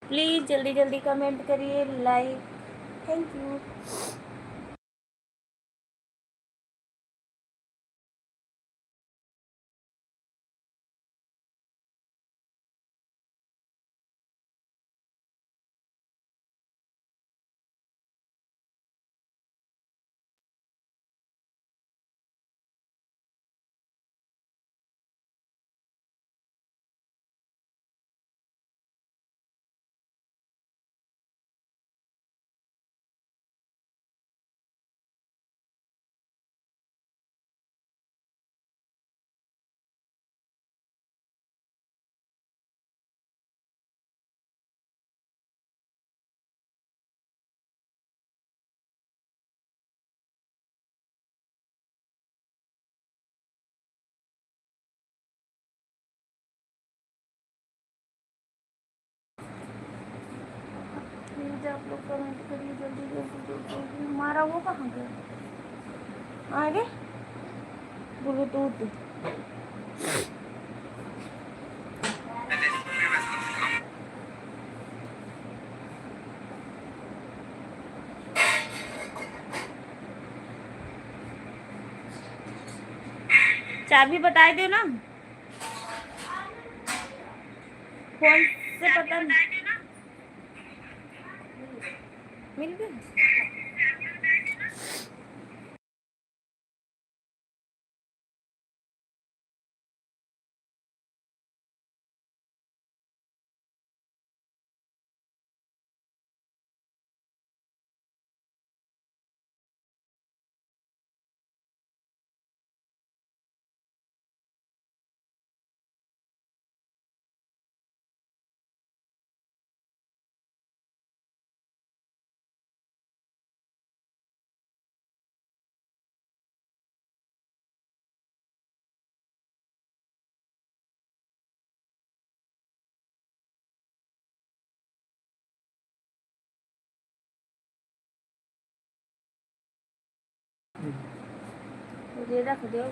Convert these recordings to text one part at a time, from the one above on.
Please जल्दी जल्दी comment करिए, लाइक। Thank you. प्लीज़ आप लोग कमेंट करिए जल्दी जल्दी जल्दी। हमारा वो कहाँ गया आगे ब्लूटूथ। चाबी बता दो ना, फोन से पता नहीं। मिल गया। ये रख दो।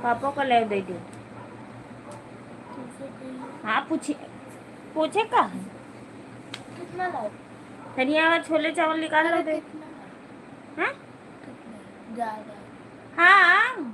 पापा को ले दे दो। हाँ पूछे पूछे का कितना लाओ? धनिया और छोले चावल निकाल लो दे। हाँ ज्यादा। हाँ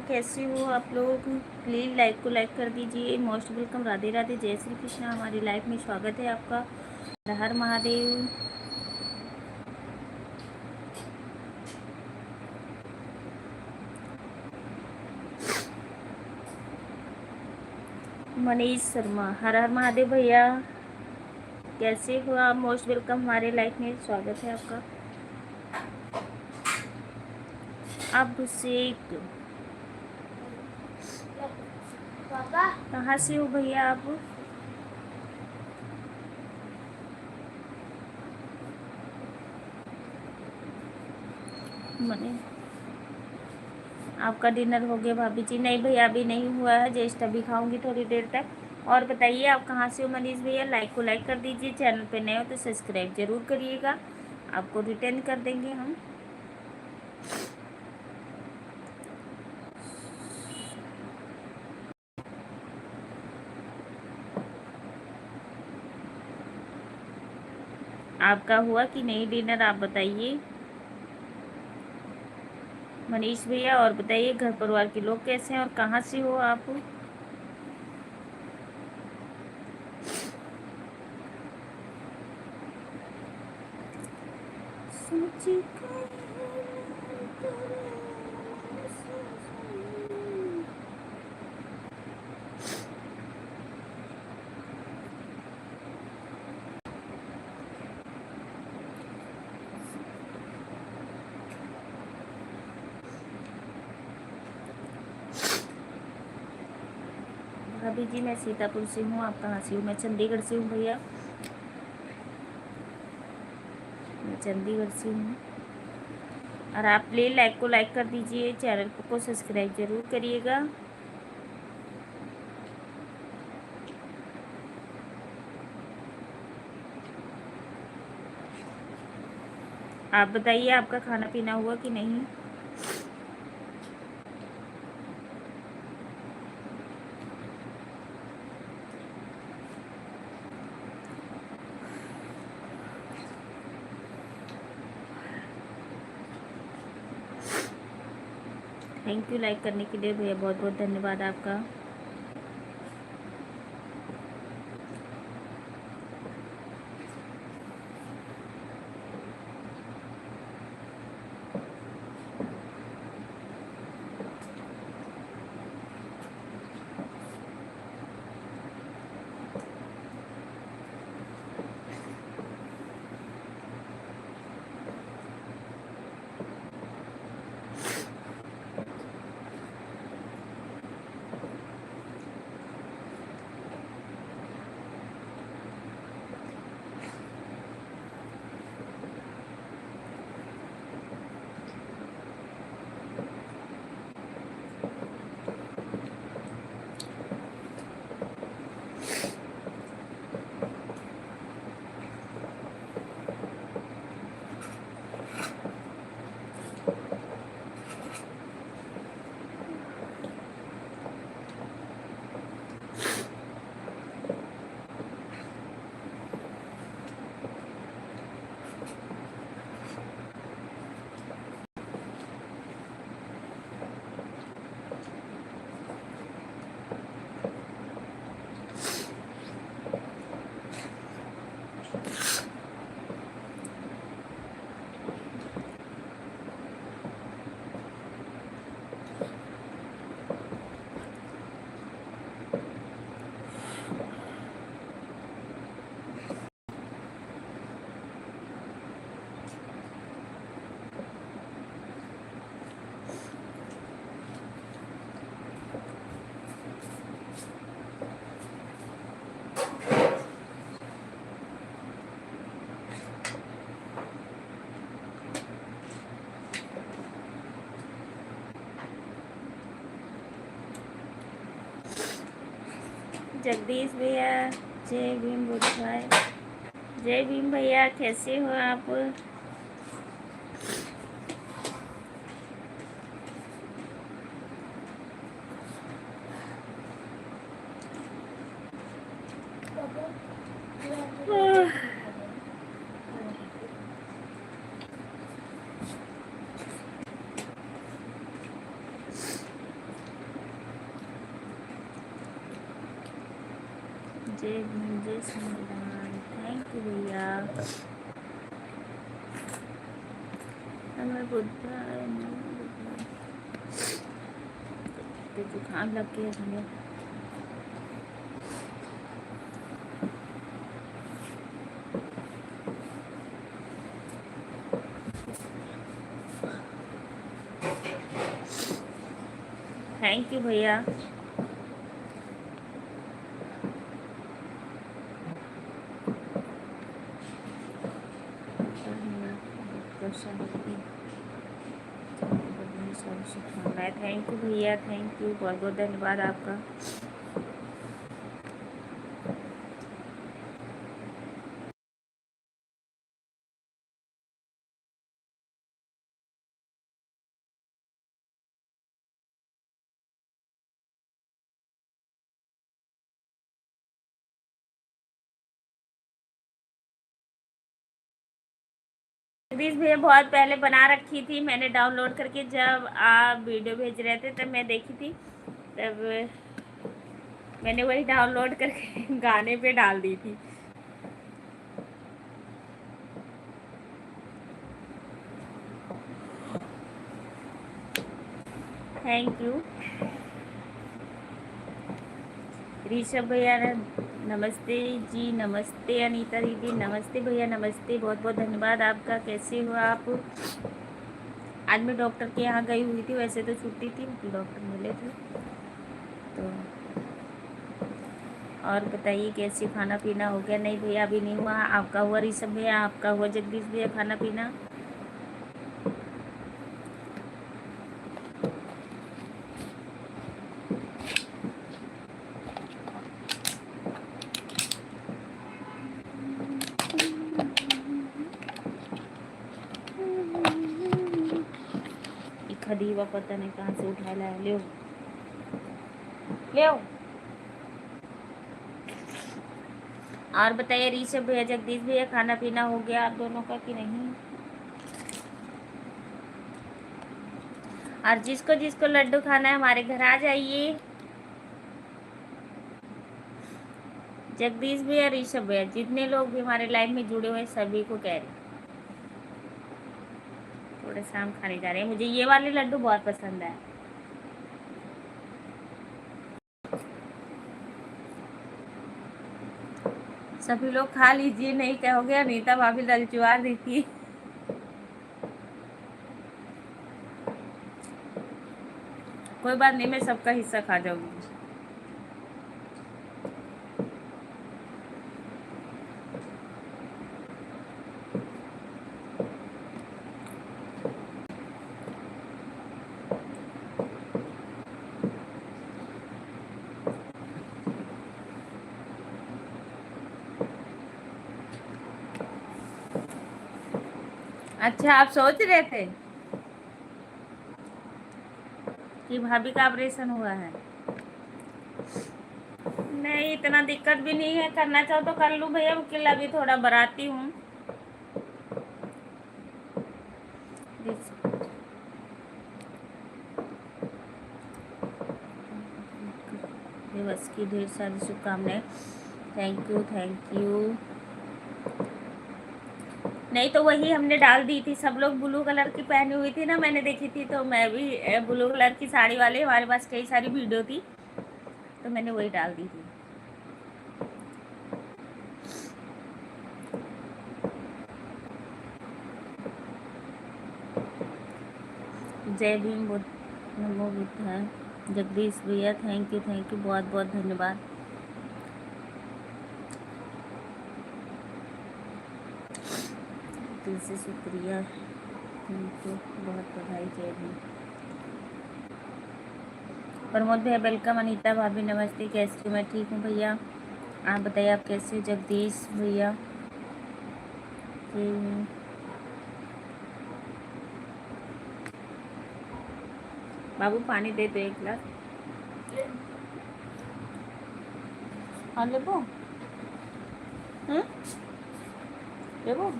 कैसे हो आप लोग? प्लीज़ लाइक को लाइक कर दीजिए। Most welcome. राधे राधे, जय श्री कृष्णा। हमारी लाइफ में स्वागत है आपका। हर हर महादेव। मनीष शर्मा, हर हर महादेव भैया, कैसे हो आप? मोस्ट वेलकम, हमारे लाइफ में स्वागत है आपका। अभिषेक, पापा कहाँ से हो भैया आप? मने आपका डिनर हो गया भाभी जी? नहीं भैया अभी नहीं हुआ है, जस्ट अभी खाऊंगी थोड़ी देर तक। और बताइए आप कहाँ से हो मनीष भैया? लाइक को लाइक कर दीजिए, चैनल पे नए हो तो सब्सक्राइब जरूर करिएगा, आपको रिटर्न कर देंगे हम। आपका हुआ कि नहीं डिनर, आप बताइए मनीष भैया। और बताइए घर परिवार के लोग कैसे हैं और कहाँ से हो आप? भाभी जी मैं सीतापुर से हूँ, आप कहाँ से हो? मैं चंडीगढ़ से हूँ भैया, मैं चंडीगढ़ से हूँ। और आप प्लीज़ लाइक को लाइक कर दीजिए, चैनल को सब्सक्राइब ज़रूर करिएगा। आप बताइए आपका खाना पीना हुआ कि नहीं? थैंक यू लाइक करने के लिए भैया, बहुत बहुत धन्यवाद आपका। जगदीश भैया जय भीम बुद्ध भाई, जय भीम भैया, कैसे हो आप? पापा you have to write it together. जय भीम जय संविधान, थैंक यू भैया। हमें बुद्धा तो जुकाम लग गया हमें। थैंक यू भैया। थैंक यू भैया, थैंक यू, बहुत बहुत धन्यवाद आपका। जगदीश भैया बहुत पहले बना रखी थी मैंने डाउनलोड करके, जब आप वीडियो भेज रहे थे तब मैं देखी थी, तब मैंने वही डाउनलोड करके गाने पे डाल दी थी। थैंक यू ऋषभ भैया, नमस्ते जी। नमस्ते अनीता दीदी, नमस्ते भैया, नमस्ते, बहुत बहुत धन्यवाद आपका। कैसे हो आप? आज मैं डॉक्टर के यहाँ गई हुई थी, वैसे तो छुट्टी थी, डॉक्टर मिले थे तो। और बताइए कैसे, खाना पीना हो गया? नहीं भैया अभी नहीं हुआ। आपका हुआ ऋषभ भैया? आपका हुआ जगदीश भैया खाना पीना? खदीवा पता नहीं कहाँ से उठा लाया। ले ले। और बताइए ऋषभ भैया जगदीश भैया खाना पीना हो गया आप दोनों का कि नहीं? और जिसको जिसको लड्डू खाना है हमारे घर आ जाइए। जगदीश भैया, ऋषभ भैया, जितने लोग भी हमारे लाइन में जुड़े हुए हैं सभी को कह रहे थोड़े शाम खाने जा रहे हैं। मुझे ये वाले लड्डू बहुत पसंद है। सभी लोग खा लीजिए, नहीं कहोगे अनीता भाभी ललचुआ देती है। कोई बात नहीं, मैं सबका हिस्सा खा जाऊंगी। अच्छा, आप सोच रहे थे कि भाभी का ऑपरेशन हुआ है? नहीं, इतना दिक्कत भी नहीं है, करना चाहो तो कर लूँ भैया, वकील अभी थोड़ा बराती हूँ। दिवस की ढेर सारी शुभकामनाएं। Thank you thank you. नहीं तो वही हमने डाल दी थी, सब लोग ब्लू कलर की पहनी हुई थी ना, मैंने देखी थी तो मैं भी ब्लू कलर की साड़ी वाले, हमारे पास कई सारी वीडियो थी तो मैंने वही डाल दी थी। जय भीम बुद्ध, नमो बुद्ध है। जगदीश भैया थैंक यू, बहुत बहुत धन्यवाद। दिल से शुक्रिया, थैंक यू, बहुत बधाई। जय भीम। प्रमोद भैया वेलकम। अनीता भाभी नमस्ते, कैसे हो? मैं ठीक हूँ भैया, आप बताइए आप कैसे हो? जगदीश भैया बाबू पानी दे दो एक गिलास। हाँ लेबो, लेबो।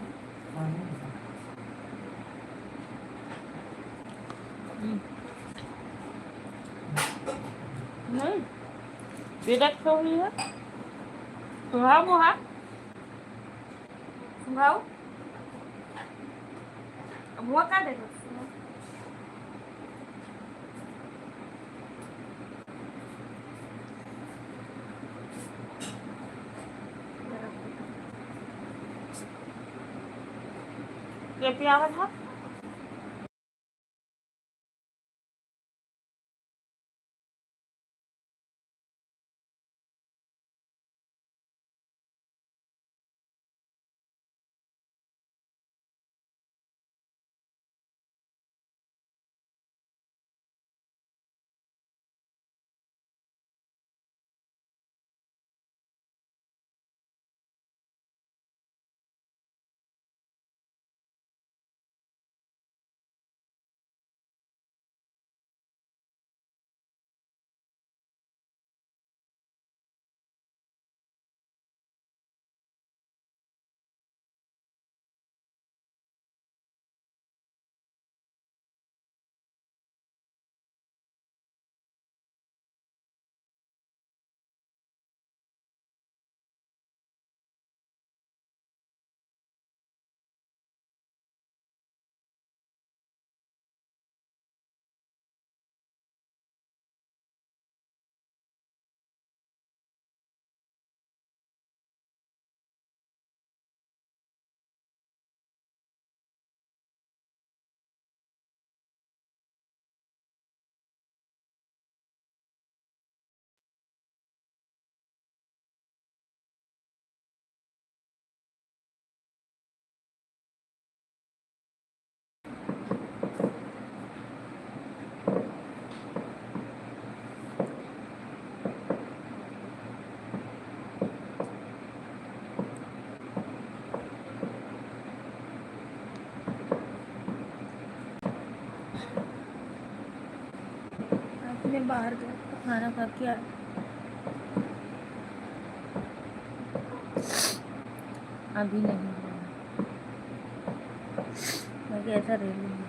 नहीं, विरक्त हुई है। सुहाओ मुहा, सुहाओ मुहा का देखो। ये पियावा था। बाहर गया था, खाना खा के आया। अभी नहीं हुआ, मैं गया था रेलवे में।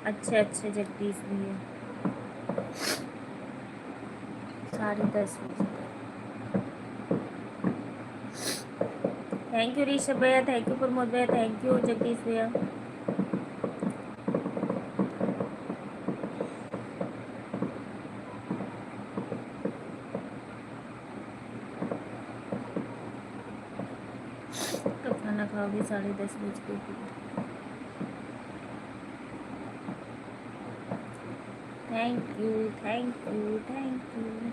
अच्छे अच्छे जगदीश भैया, 10:30 बजे। थैंक यू ऋषभ भैया, थैंक यू प्रमोद भैया, थैंक यू जगदीश भैया। कब खाना खाओगे? 10:30 बज के। Thank you thank you thank you.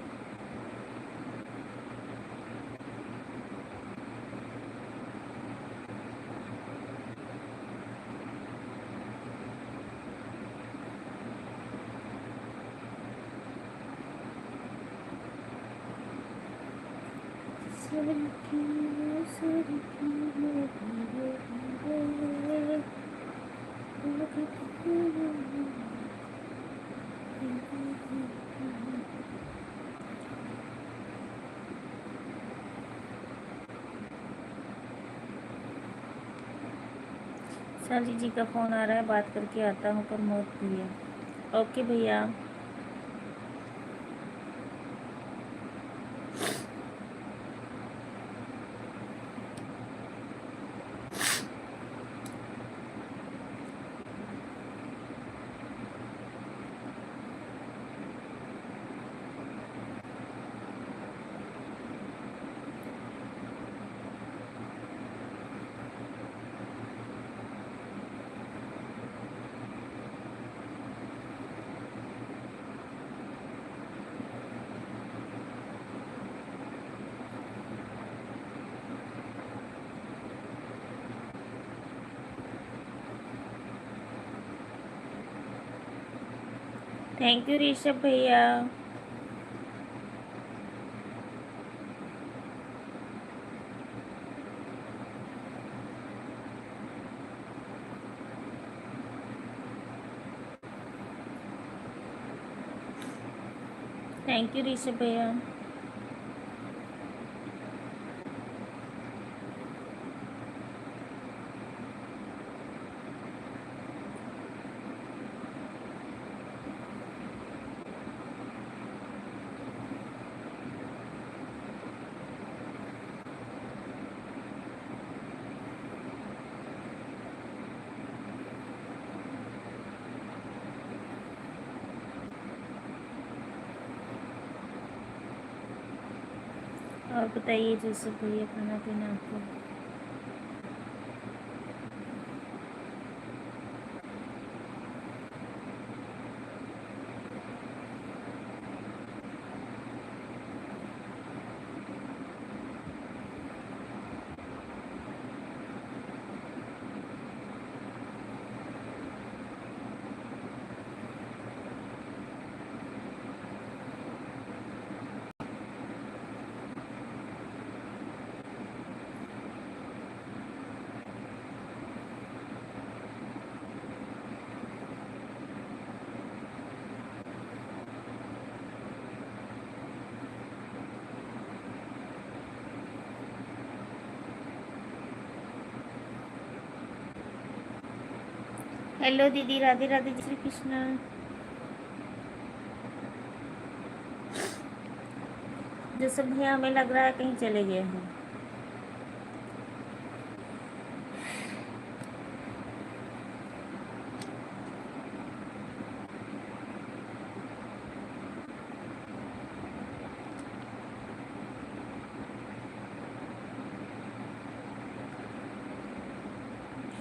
साली जी का फ़ोन आ रहा है, बात करके आता हूँ प्रमोद भैया। ओके भैया। थैंक यू ऋषभ भैया। थैंक यू ऋषभ भैया। और बताइए जोसेफ भैया, खाना पीना आपको? हेलो दीदी, राधे राधे, जय श्री कृष्ण। जोसेफ भैया हमें लग रहा है कहीं चले गए हैं।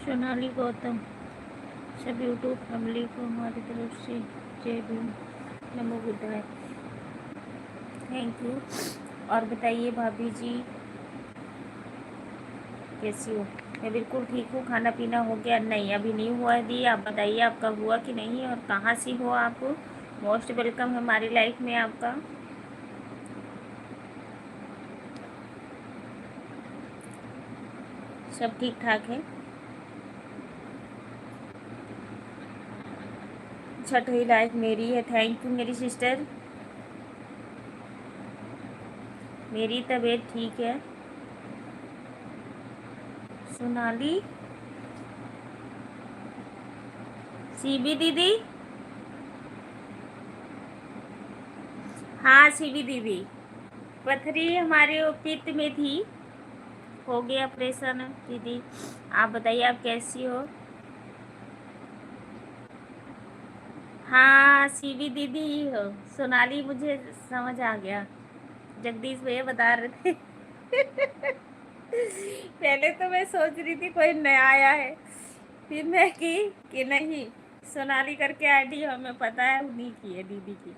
सोनाली गौतम, सब यूट्यूब फैमिली को हमारी तरफ से जय भीम, नमो बुद्धाय। Thank you. और बताइए भाभी जी कैसी हो? मैं बिल्कुल ठीक हूँ। खाना पीना हो गया? नहीं, अभी नहीं हुआ है दी। आप बताइए आपका हुआ कि नहीं, और कहाँ से हो आप? मोस्ट वेलकम है हमारी लाइफ में आपका। सब ठीक ठाक है? छठी लाइफ मेरी है। थैंक यू मेरी सिस्टर। मेरी तबीयत ठीक है। सोनाली, सीबी दीदी, हाँ सीबी दीदी, पथरी हमारे पित्त में थी, हो गया ऑपरेशन दीदी। आप बताइए आप कैसी हो? हाँ सीबी दीदी ही हो। सोनाली मुझे समझ आ गया, जगदीश भैया बता रहे थे। पहले तो मैं सोच रही थी कोई नया आया है, फिर मैं कि नहीं, सोनाली करके आईडी हमें पता है उन्हीं की है, दीदी की।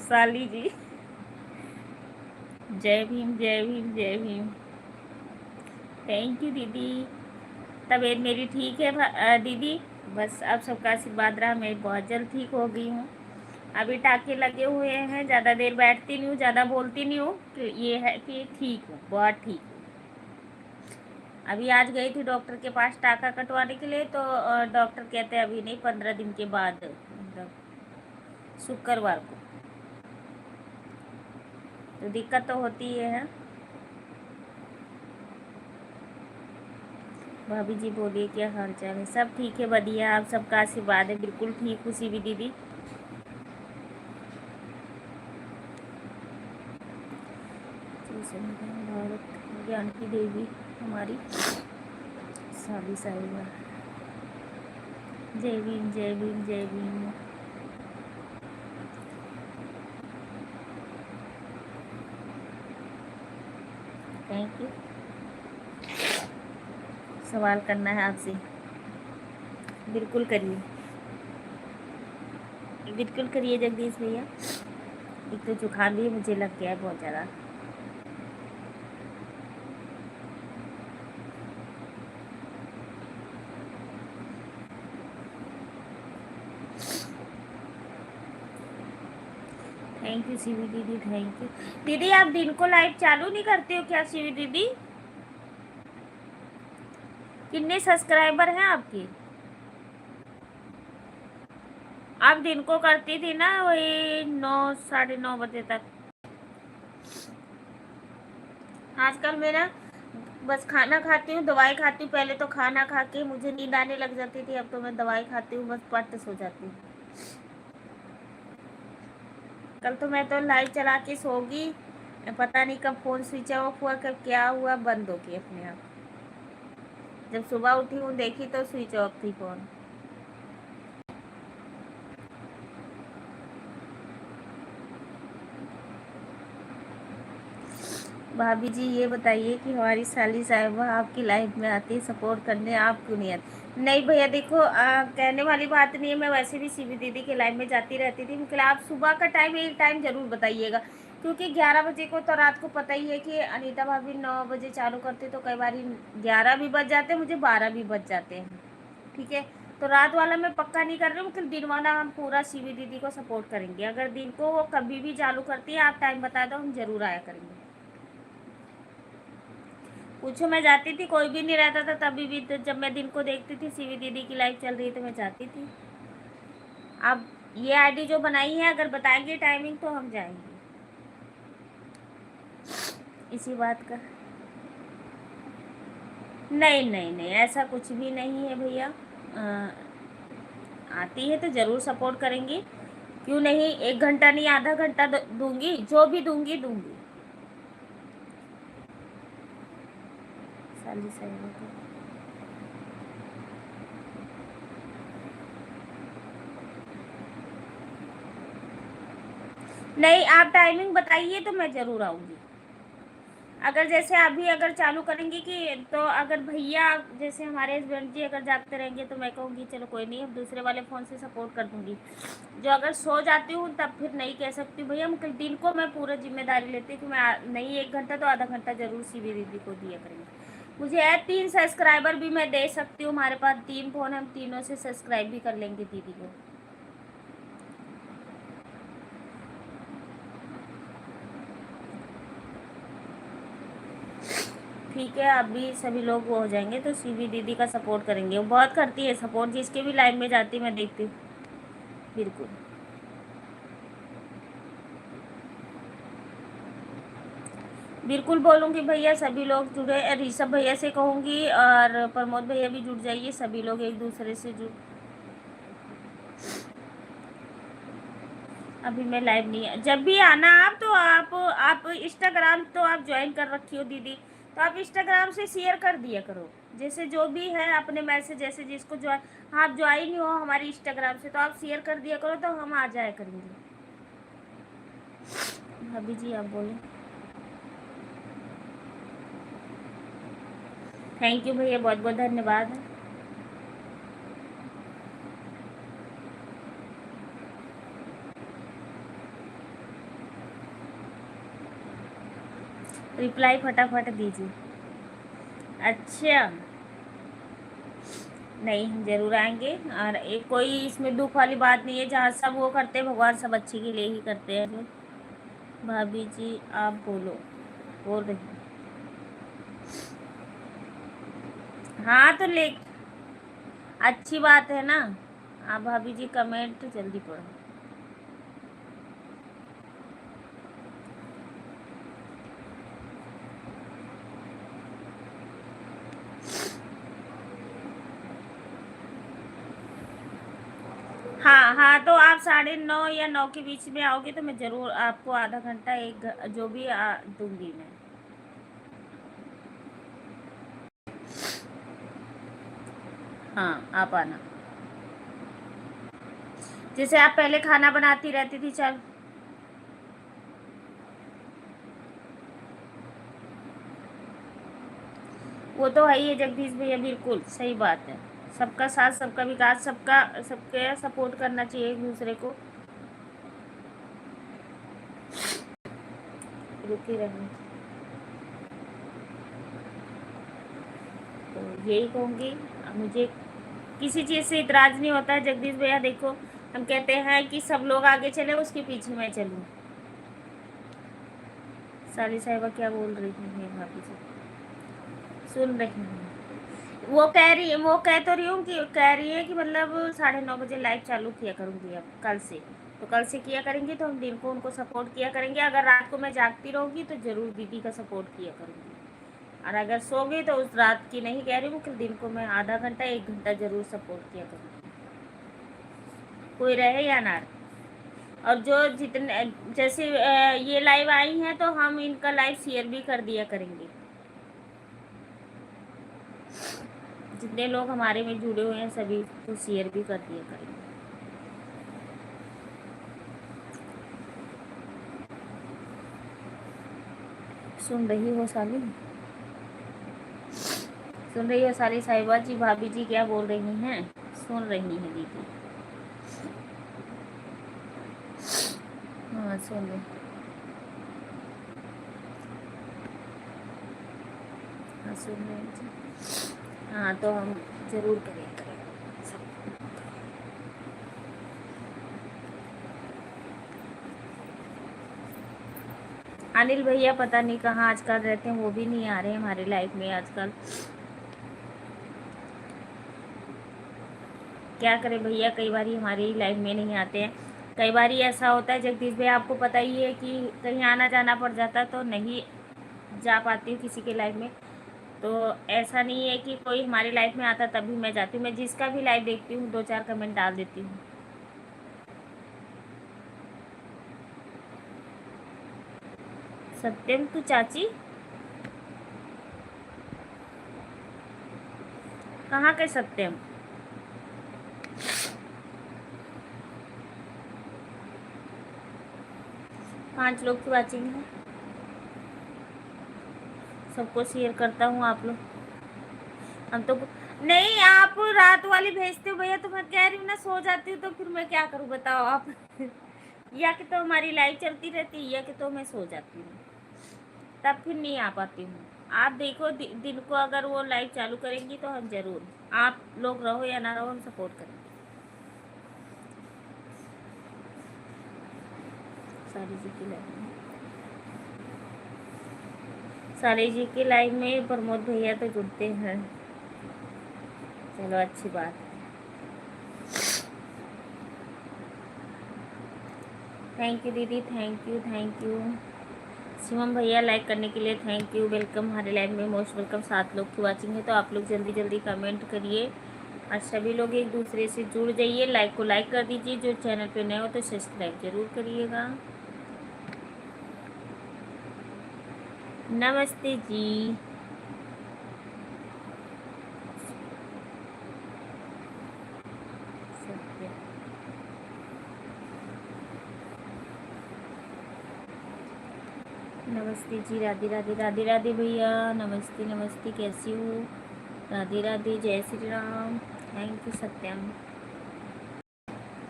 साली जी, जय भीम जय भीम जय भीम। थैंक यू दीदी। तबीयत मेरी ठीक है दीदी, बस आप सबका आशीर्वाद रहा, मैं बहुत जल्द ठीक हो गई हूँ। अभी टाँके लगे हुए हैं, ज़्यादा देर बैठती नहीं हूँ, ज़्यादा बोलती नहीं हूँ, तो ये है कि ठीक हूँ, बहुत ठीक हूँ। अभी आज गई थी डॉक्टर के पास टाँका कटवाने के लिए, तो डॉक्टर कहते हैं अभी नहीं, 15 दिन के बाद, मतलब शुक्रवार को। तो दिक्कत तो होती है। भाभी जी बोलिए क्या हाल चाल है? सब ठीक है, बढ़िया, आप सबका आशीर्वाद है, बिल्कुल ठीक हूँ सीवी दीदी। भारत जानकी देवी हमारी साली साहिबा, जय भीम जय भीम जय भीम। Thank you. सवाल करना है आपसे, बिल्कुल करिए, बिल्कुल करिए जगदीश भैया। एक तो जुकाम भी मुझे लग गया है बहुत ज़्यादा। थैंक यू सीवी दीदी, थैंक यू दीदी। आप दिन को लाइव चालू नहीं करते हो क्या सीवी दीदी? कितने सब्सक्राइबर हैं आपके? आप दिन को करती थी ना, वही 9 साढ़े 9 बजे तक। आजकल मेरा बस खाना खाती हूँ, दवाई खाती हूँ। पहले तो खाना खा के मुझे नींद आने लग जाती थी, अब तो मैं दवाई खाती हूँ, बस पट सो जाती हूँ। कल तो मैं तो लाइट चला के सोगी, पता नहीं कब फ़ोन स्विच ऑफ हुआ, कब क्या हुआ, बंद हो गई अपने आप। जब सुबह उठी हूँ देखी तो स्विच ऑफ थी फ़ोन। भाभी जी ये बताइए कि हमारी साली साहिबा आपकी लाइफ में आती है सपोर्ट करने, आप क्यों नहीं आती? नहीं भैया देखो, कहने वाली बात नहीं है, मैं वैसे भी सीवी दीदी के लाइफ में जाती रहती थी। लेकिन आप सुबह का टाइम एक टाइम ज़रूर बताइएगा, क्योंकि 11 बजे को तो रात को पता ही है कि अनीता भाभी 9 बजे चालू करते, तो कई बार 11 भी बज जाते हैं, मुझे 12 भी बज जाते हैं। ठीक है, तो रात वाला मैं पक्का नहीं कर रही हूँ, लेकिन दिन वाला हम पूरा सीवी दीदी को सपोर्ट करेंगे। अगर दिन को वो कभी भी चालू करती है, आप टाइम बता दो, हम ज़रूर आया करेंगे। पूछो, मैं जाती थी, कोई भी नहीं रहता था तभी भी, तो जब मैं दिन को देखती थी सीवी दीदी की लाइव चल रही तो मैं जाती थी। अब ये आईडी जो बनाई है, अगर बताएंगे टाइमिंग तो हम जाएंगे, इसी बात का। नहीं नहीं नहीं, ऐसा कुछ भी नहीं है भैया। आती है तो ज़रूर सपोर्ट करेंगी, क्यों नहीं। 1 घंटा नहीं, आधा घंटा दूंगी, जो भी दूंगी दूंगी। साली सही। नहीं, आप टाइमिंग बताइए तो मैं ज़रूर आऊँगी। अगर जैसे अभी अगर चालू करेंगे कि, तो अगर भैया जैसे हमारे हस्बैंड जी अगर जागते रहेंगे तो मैं कहूँगी चलो कोई नहीं, अब दूसरे वाले फ़ोन से सपोर्ट कर दूँगी। जो अगर सो जाती हूँ तब फिर नहीं कह सकती भैया, मतलब दिन को मैं पूरा जिम्मेदारी लेती हूँ कि मैं नहीं 1 घंटा तो आधा घंटा ज़रूर सीवी दीदी को दिया करेंगे। मुझे है 3 सब्सक्राइबर भी मैं दे सकती हूँ, हमारे पास 3 फ़ोन, हम तीनों से सब्सक्राइब भी कर लेंगे दीदी को। ठीक है, अब भी सभी लोग वो हो जाएंगे तो सीवी दीदी का सपोर्ट करेंगे। वो बहुत करती है सपोर्ट, जिसके भी लाइव में जाती मैं देखती हूँ। बिल्कुल बिल्कुल बोलूँगी भैया, सभी लोग जुड़े। ऋषभ भैया से कहूँगी और प्रमोद भैया भी जुड़ जाइए, सभी लोग एक दूसरे से जुड़। अभी मैं लाइव नहीं है, जब भी आना आप तो आप इंस्टाग्राम तो आप ज्वाइन कर रखी हो दीदी, तो आप इंस्टाग्राम से शेयर कर दिया करो। जैसे जो भी है अपने मैसेज, जैसे जिसको ज्वाइन, आप ज्वाइन हो हमारी इंस्टाग्राम से तो आप शेयर कर दिया करो, तो हम आ जाया करेंगे। भाभी जी आप बोलो। थैंक यू भैया, बहुत बहुत धन्यवाद। रिप्लाई फटाफट दीजिए। अच्छा, नहीं हम जरूर आएंगे। और एक कोई इसमें दुख वाली बात नहीं है, जहाँ सब वो करते हैं भगवान सब अच्छे के लिए ही करते हैं। भाभी जी आप बोलो, बोल रही हूँ। हाँ तो ले, अच्छी बात है ना। आप भाभी जी कमेंट जल्दी पढ़ो। हाँ हाँ, तो आप 9:30 या 9 के बीच में आओगे तो मैं ज़रूर आपको आधा घंटा जो भी दूंगी मैं। हाँ आप आना। जैसे आप पहले खाना बनाती रहती थी, चल। वो तो है ही है जगदीश भैया, बिल्कुल सही बात है। सबका साथ, सबका विकास, सबके सपोर्ट करना चाहिए एक दूसरे को। रुके रहने, तो यही कहूँगी। मुझे किसी चीज़ से इतराज़ नहीं होता है जगदीश भैया। देखो हम कहते हैं कि सब लोग आगे चले, उसके पीछे मैं चलूँ। साली साहिबा क्या बोल रही है भाभी जी? सुन रही हूँ। वो कह तो रही हूँ कि कह रही है कि मतलब 9:30 बजे लाइव चालू किया करूँगी अब कल से। तो कल से किया करेंगे तो हम दिन को उनको सपोर्ट किया करेंगे। अगर रात को मैं जागती रहूँगी तो ज़रूर दीदी का सपोर्ट किया करूँगी। और अगर सो गई तो उस रात की नहीं कह रही हूँ कि दिन को मैं आधा घंटा 1 घंटा ज़रूर सपोर्ट किया करूँगी, कोई रहे या ना रहे। और जो जितने जैसे ये लाइव आई हैं तो हम इनका लाइव शेयर भी कर दिया करेंगे। जितने लोग हमारे में जुड़े हुए हैं सभी को शेयर भी कर दिया करेंगे। सुन रही हो साली? सुन रही हो साली साहिबा जी? भाभी जी क्या बोल रही हैं? सुन रही हैं दीदी? हाँ सुन रही। हाँ सुन रही जी। हाँ तो हम ज़रूर करेंगे सब। अनिल भैया पता नहीं कहाँ आजकल रहते हैं, वो भी नहीं आ रहे हैं हमारी लाइफ में आजकल। क्या करें भैया, कई बार हमारी लाइफ में नहीं आते हैं। कई बार ऐसा होता है जगदीश भैया, आपको पता ही है कि कहीं आना जाना पड़ जाता है तो नहीं जा पाती हूँ किसी के लाइफ में। तो ऐसा नहीं है कि कोई हमारी लाइफ में आता तभी मैं जाती हूँ। मैं जिसका भी लाइव देखती हूँ 2-4 कमेंट डाल देती हूँ। सत्यम तू चाची कहाँ के सत्यम? 5 लोग की वाचिंग है, सबको शेयर करता हूँ आप लोग। हम तो नहीं, आप रात वाली भेजते हो भैया, तो मैं कह रही हूँ ना सो जाती हूँ तो फिर मैं क्या करूँ बताओ आप। या कि तो हमारी लाइव चलती रहती है या कि तो मैं सो जाती हूँ, तब फिर नहीं आ पाती हूँ। आप देखो दिन को अगर वो लाइव चालू करेंगी तो हम ज़रूर, आप लोग रहो या ना रहो, हम सपोर्ट करेंगे। सारी जी की लाइव में साले जी के लाइव में प्रमोद भैया तो जुड़ते हैं। चलो अच्छी बात। थैंक यू दीदी, thank you thank you. Shivam भैया लाइक करने के लिए थैंक यू। वेलकम हमारे लाइव में, मोस्ट वेलकम। 7 लोग की वॉचिंग है तो आप लोग जल्दी जल्दी कमेंट करिए और सभी लोग एक दूसरे से जुड़ जाइए। लाइक को लाइक कर दीजिए, जो चैनल पे नए हो तो सब्सक्राइब जरूर करिएगा। नमस्ते जी। सत्य। नमस्ते जी, राधे राधे राधे राधे भैया, नमस्ते नमस्ते, कैसी हो? राधे राधे, जय श्री राम। थैंक यू सत्यम।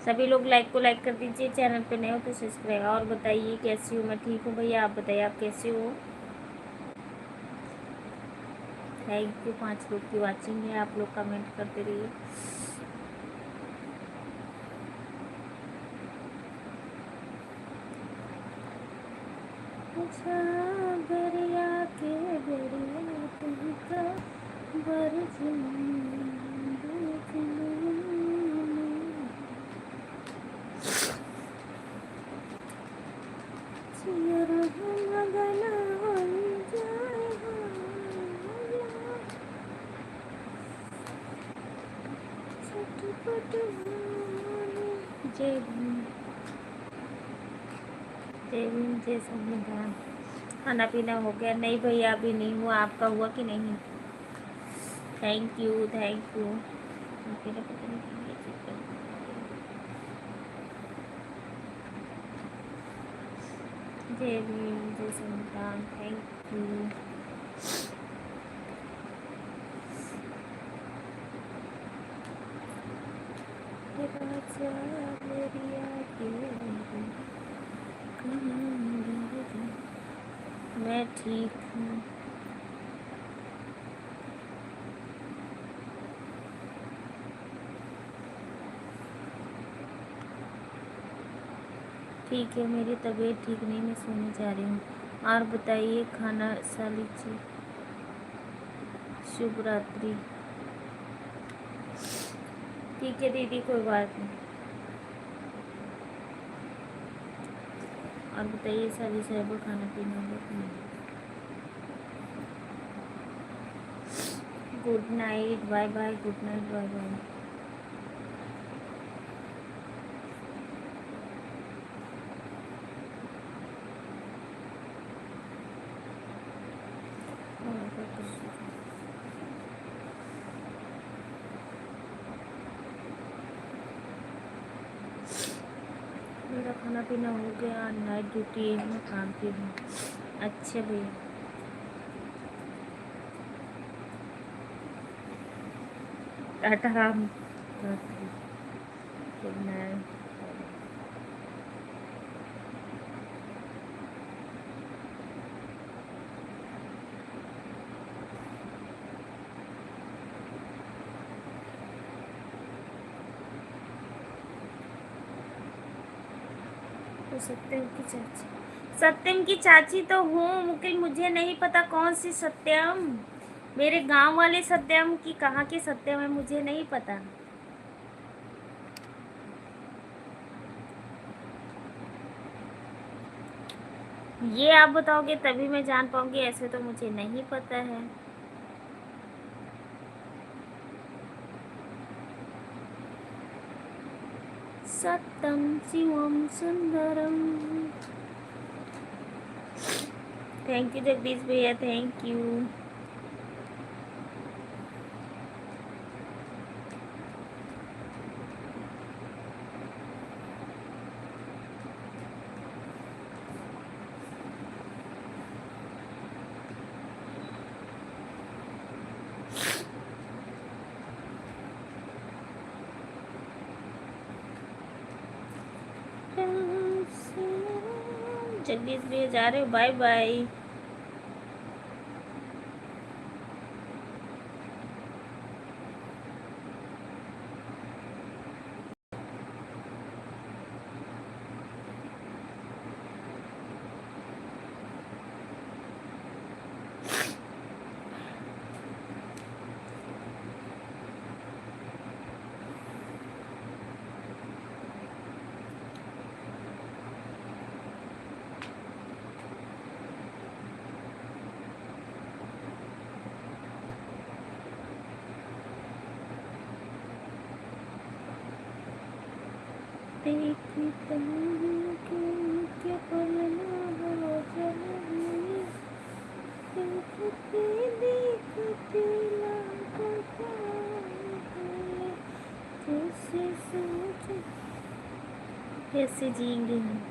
सभी लोग लाइक को लाइक कर दीजिए, चैनल पे नए हो तो सब्सक्राइब। और बताइए कैसी हो? मैं ठीक हूँ भैया, आप बताइए आप कैसे हो? Thank you. 5 लोग की वॉचिंग है, आप लोग कमेंट करते रहिए। अच्छा दरिया के दरिया तुमका बरसने चियरा मगन होई जाए हाला, छटपट होने। जय भीम, जय भीम, जय संविधान। खाना पीना हो गया? नहीं भैया अभी नहीं हुआ, आपका हुआ कि नहीं? Thank you thank you. मेरा पता नहीं क्यों ये चेक कर। जय भीम, जय संविधान। Thank you. राजा मेरिया के मैं ठीक हूँ। ठीक है, मेरी तबीयत ठीक नहीं, मैं सोने जा रही हूँ। और बताइए खाना साली जी, शुभ रात्रि। ठीक है दीदी, कोई बात नहीं। और बताइए साली साहब को खाना पीना होगा कि नहीं? Good night, bye bye, good night, bye bye. मेरा खाना पीना हो गया, नाइट ड्यूटी है, मैं काम पे हूँ। अच्छा भैया, टाटा राम रात्रि, गुड नाइट। तो सत्यम की चाची, सत्यम की चाची तो हूँ, मुझे मुझे नहीं पता कौन सी सत्यम। मेरे गांव वाले सत्यम की कहाँ के सत्यम है मुझे नहीं पता। ये आप बताओगे तभी मैं जान पाऊंगी, ऐसे तो मुझे नहीं पता है। सत्यम शिवम सुंदरम। थैंक यू जगदीश भैया, थैंक यू। जगदीश भैया जा रहे हो? Bye bye. देखता हूँ कि क्या पलना हो जाए, देखते देखते लापता है, कैसे सोच कैसे जिएंगे हम,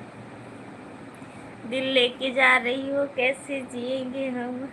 दिल लेके जा रही हो कैसे जिएंगे हम।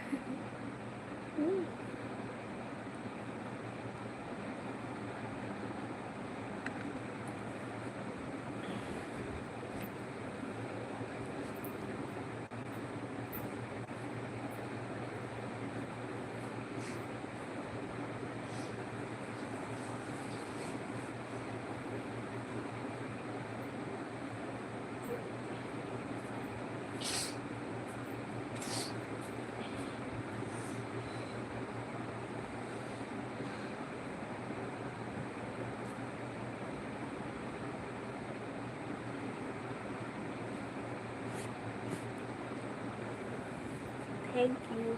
Thank you.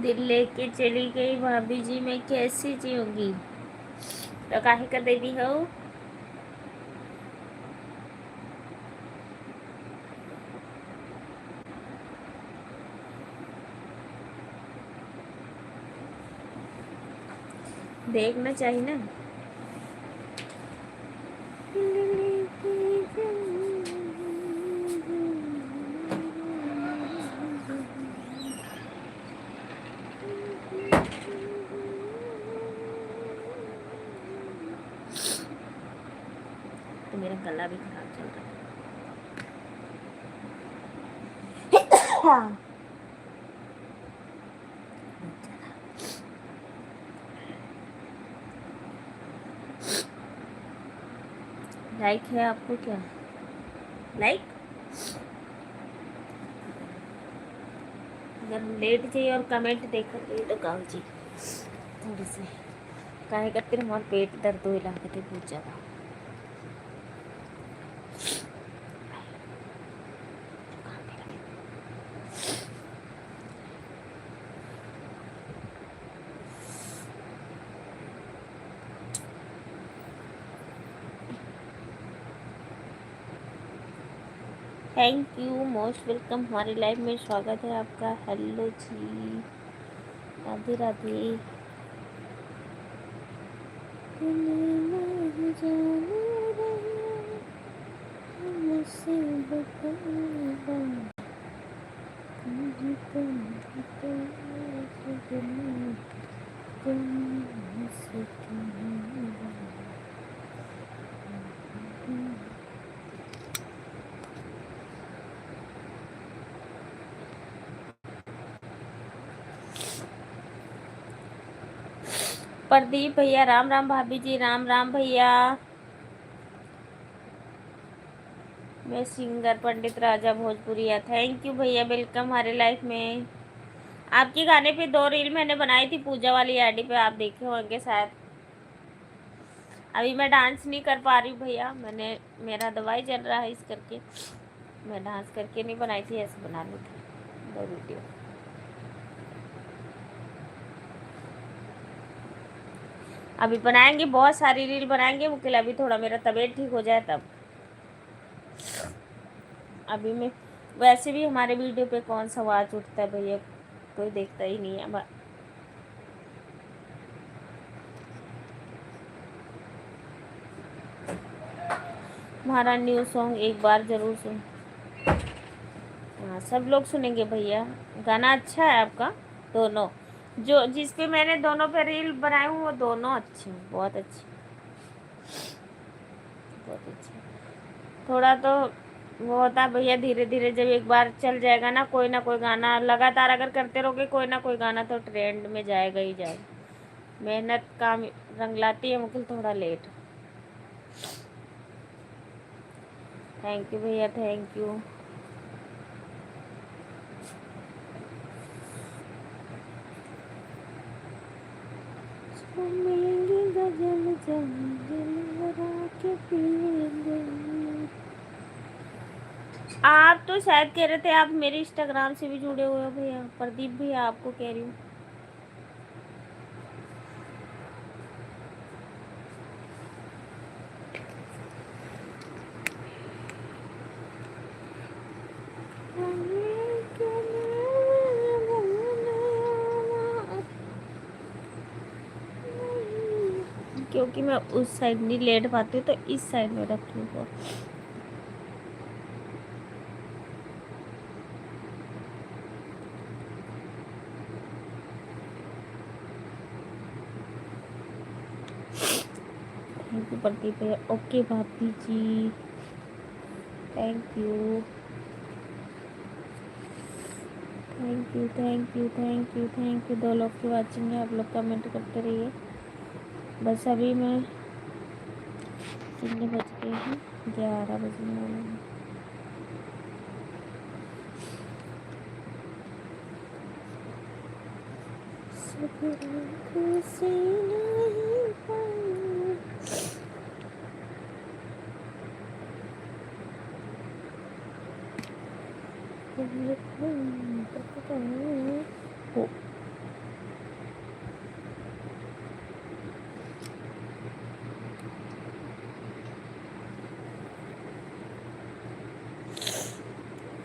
दिल लेके चली गई भाभी जी, मैं कैसे जीऊंगी। तो काहे कर देती हो। देखना चाहिए ना। तो मेरा गला भी खराब चल रहा है। लाइक है आपको क्या? लाइक अगर लेट चाहिए और कमेंट देख कर तो गाओ जी थोड़ी सी काहे करते हमारे पेट दर्द हो ला के बहुत ज़्यादा। थैंक यू, मोस्ट वेलकम हमारी लाइफ में, स्वागत है आपका। हेलो जी, राधे राधे। प्रदीप भैया राम राम, भाभी जी राम राम भैया। मैं singer Pandit Raja Bhojpuriya, thank you भैया, वेलकम हमारे लाइफ में। आपके गाने पे 2 रील मैंने बनाई थी पूजा वाली आईडी पे, आप देखे होंगे शायद। अभी मैं डांस नहीं कर पा रही हूँ भैया, मेरा दवाई चल रहा है इस करके मैं डांस करके नहीं बनाई थी, ऐसे बना ली थी 2 वीडियो। अभी बनाएंगे, बहुत सारी रील बनाएंगे मुकेला, अभी थोड़ा मेरा तबीयत ठीक हो जाए तब। अभी मैं वैसे भी हमारे वीडियो पे कौन सा आवाज उठता है भैया, कोई देखता ही नहीं है। हमारा न्यू सॉन्ग एक बार जरूर सुन। हाँ, सब लोग सुनेंगे भैया। गाना अच्छा है आपका, दोनों जो जिस पे मैंने दोनों पे रील बनाए हूँ वो दोनों अच्छे हैं, बहुत अच्छे, बहुत अच्छे। थोड़ा तो वो होता है भैया, धीरे धीरे जब एक बार चल जाएगा ना कोई गाना लगातार अगर करते रहोगे, कोई ना कोई गाना तो ट्रेंड में जाएगा ही जाएगा। मेहनत काम रंग लाती है, मुकुल थोड़ा लेट। थैंक यू भैया, थैंक यू। मिलेंगे गजल के पिएंगे। आप तो शायद कह रहे थे आप मेरे इंस्टाग्राम से भी जुड़े हुए हो भैया, प्रदीप भैया आपको कह रही हूँ। क्योंकि मैं उस साइड नहीं लेट पाती हूँ तो इस साइड में रखी हूँ। थैंक यू प्रदीप भैया। ओके भाभी जी, thank you, thank you, thank you, thank you, thank you. 2 लोग की वाचिंग है, आप लोग कमेंट करते रहिए। बस अभी मैं कितने बज गए हैं, 11 बजने वाले हैं। हो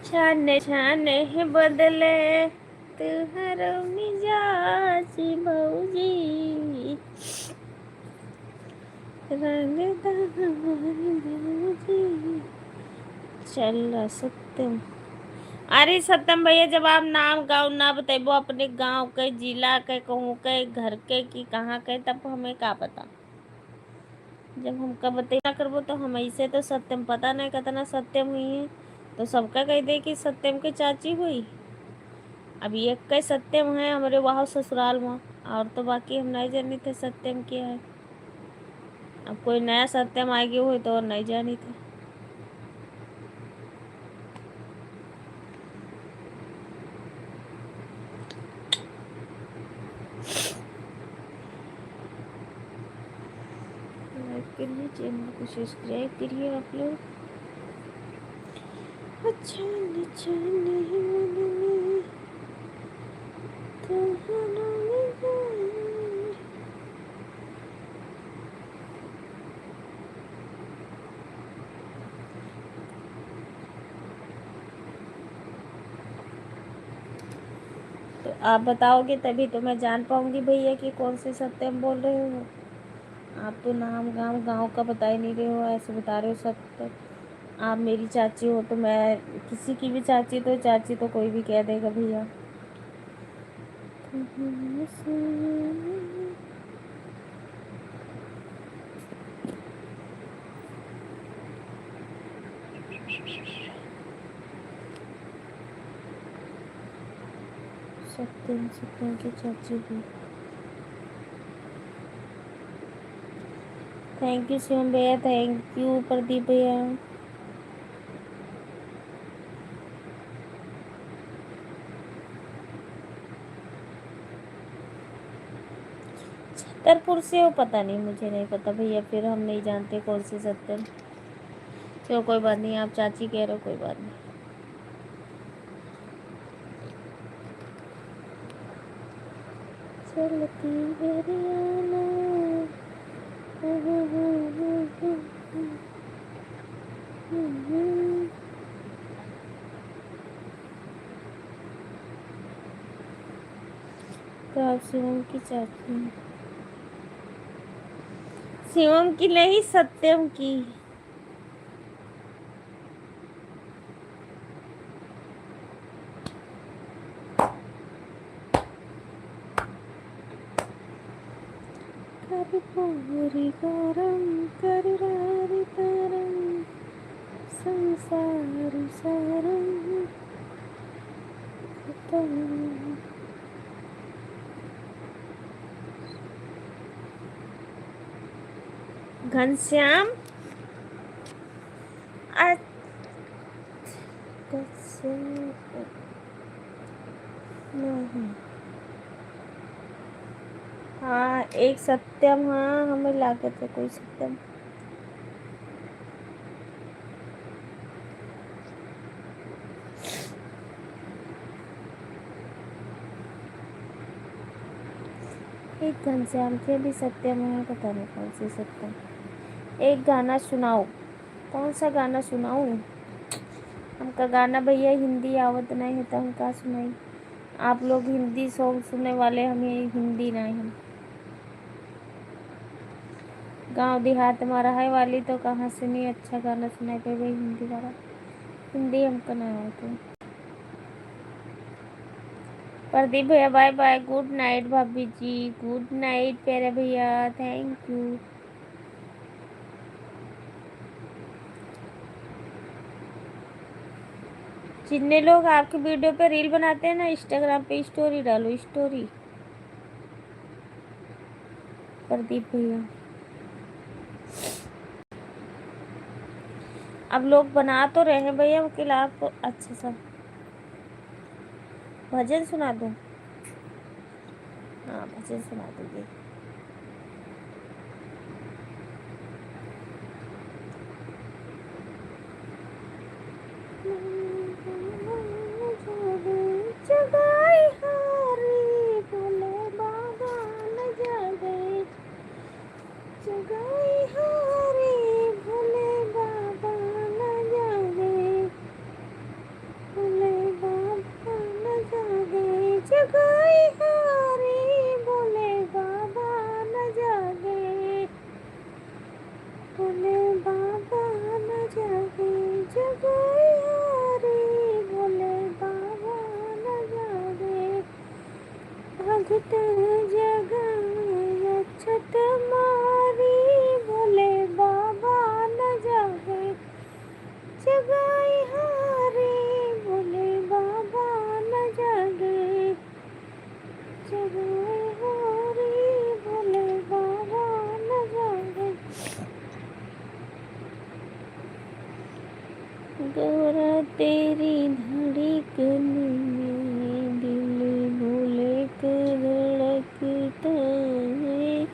छाने छाने बदले तुहरो मिजाज भौजी, रंगदार भौजी। चल सत्यम, अरे सत्यम भैया जब आप नाम गाँव ना बताइबो अपने गांव के, जिला के, कहूँ के, घर के कि कहाँ के, तब हमें का पता। जब हम कब बता करबो तो हम ऐसे तो सत्यम पता नहीं कितना सत्यम हुई है, तो सबका कह दे कि सत्यम के चाची हुई। अब एक कई सत्यम है हमारे वहाँ ससुराल में, और तो बाकी हम नहीं जानी थे सत्यम क्या है। अब कोई नया सत्यम आ गया हो तो और नहीं जानी थे। लाइक करिए, चैनल को सब्सक्राइब करिए आप लोग। अच्छा अच्छा नहीं तो आप बताओगे तभी तो मैं जान पाऊंगी भैया कि कौन से सत्यम बोल रहे हो। आप तो नाम गाँव का बता ही नहीं रहे हो, ऐसे बता रहे हो सत्यम। आप मेरी चाची हो तो मैं किसी की भी चाची तो कोई भी कह देगा भैया। सत्यम की चाची भी। थैंक यू शिवम भैया, थैंक यू प्रदीप भैया। छतरपुर से हो, पता नहीं, मुझे नहीं पता भैया, फिर हम नहीं जानते कौन से सत्यम। चलो कोई बात नहीं, आप चाची कह रहे हो, कोई बात नहीं। चलती हरियाणा तो आप शिवम की चाची हैं। शिवम की नहीं, सत्यम की। कर्पूरी गरम कररारी तरम संसार सारम खतम। घनश्याम नहीं। हाँ एक सत्यम, हाँ हमें लाके थे कोई सत्यम। एक घनश्याम थे, अभी सत्यम है, पता नहीं कौन सी सत्यम। एक गाना सुनाओ। कौन सा गाना सुनाऊं? हमका गाना भैया हिंदी आवत नहीं है तो हम का सुनाई। आप लोग हिंदी सॉन्ग सुनने वाले, हमें हिंदी नहीं। हम गांव देहात हमारा है वाली, तो कहाँ सुनी अच्छा गाना सुनाई पे भाई हिंदी वाला। हिंदी हमको नहीं आती। प्रदीप भैया बाय बाय, गुड नाइट भाभी जी, गुड नाइट प्यारे भैया, थैंक यू। जितने लोग आपके वीडियो पे रील बनाते हैं ना, इंस्टाग्राम पे स्टोरी डालो, स्टोरी। प्रदीप भैया अब लोग बना तो रहे हैं भैया, वकील आपको अच्छा सा भजन सुना दो। हाँ भजन सुना दीजिए। जगाई हारी भोले बाबा न जागे, जगाई हारी भोले बाबा न जागे, भोले बाबा न जागे, जगाई हारी भोले बाबा न जागे, भोले बाबा न जागे, जगाई हारी भोले बाबा न जागे। भगत जगाए छठ मारी भोले बाबा न जागे, जगाई हारी भोले बाबा न जागे, जगाई हारी भोले बाबा न जागे। गौरा तेरी धड़कन में दिल भोले कर धड़कता है।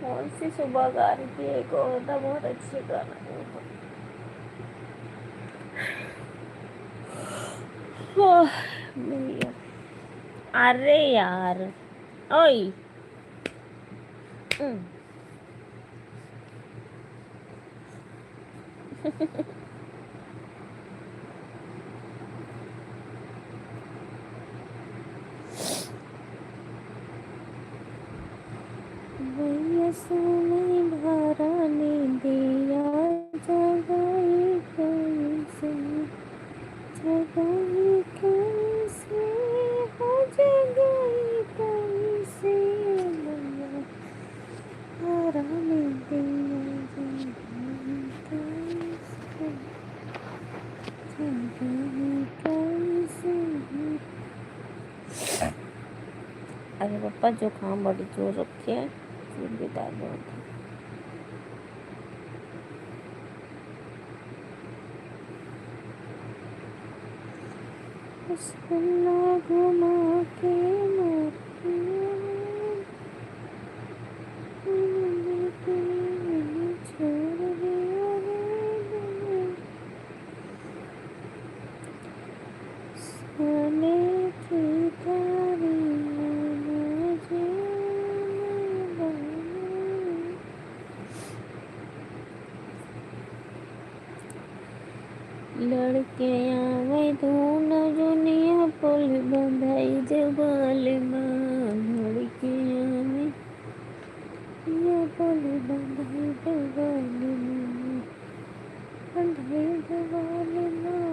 कौन सी सुबह गा रही थी एक और था, बहुत अच्छी गाना है वो। भैया अरे यार ओए भैया सोने भरा ने दिया, जगाई कैसे, जगाई कैसे, हो जगाई कैसे, भैया भरा ने दिया, जगाई कैसे, जगाई कैसे। अरे पापा जुकाम बड़ी जोर रखे है, बेदार बहुत है। घुमा के छोड़ दिया सोने की तारी लड़की लड़के आवे धून जुनिया पुल बंधाई जबाल माँ लड़के आवे ये पुल बंधाई जबाल माँ बंधाई जबाल माँ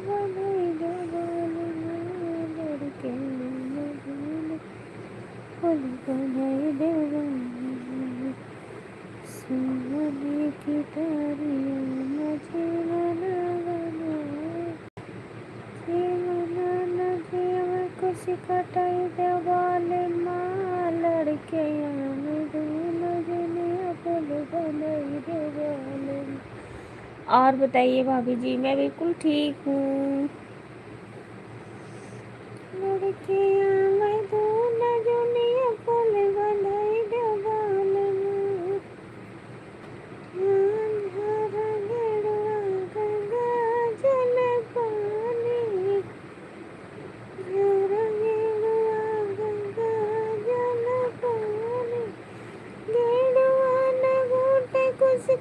बंधाई जबाल माँ लड़के आवे धून पुल बंधाई जबाल माँ सोने की तारियां मुझे कटाई देवाल माँ लड़के देवाल। और बताइए भाभी जी? मैं बिल्कुल ठीक हूँ। लड़के पुल बंधाई देवाल माँ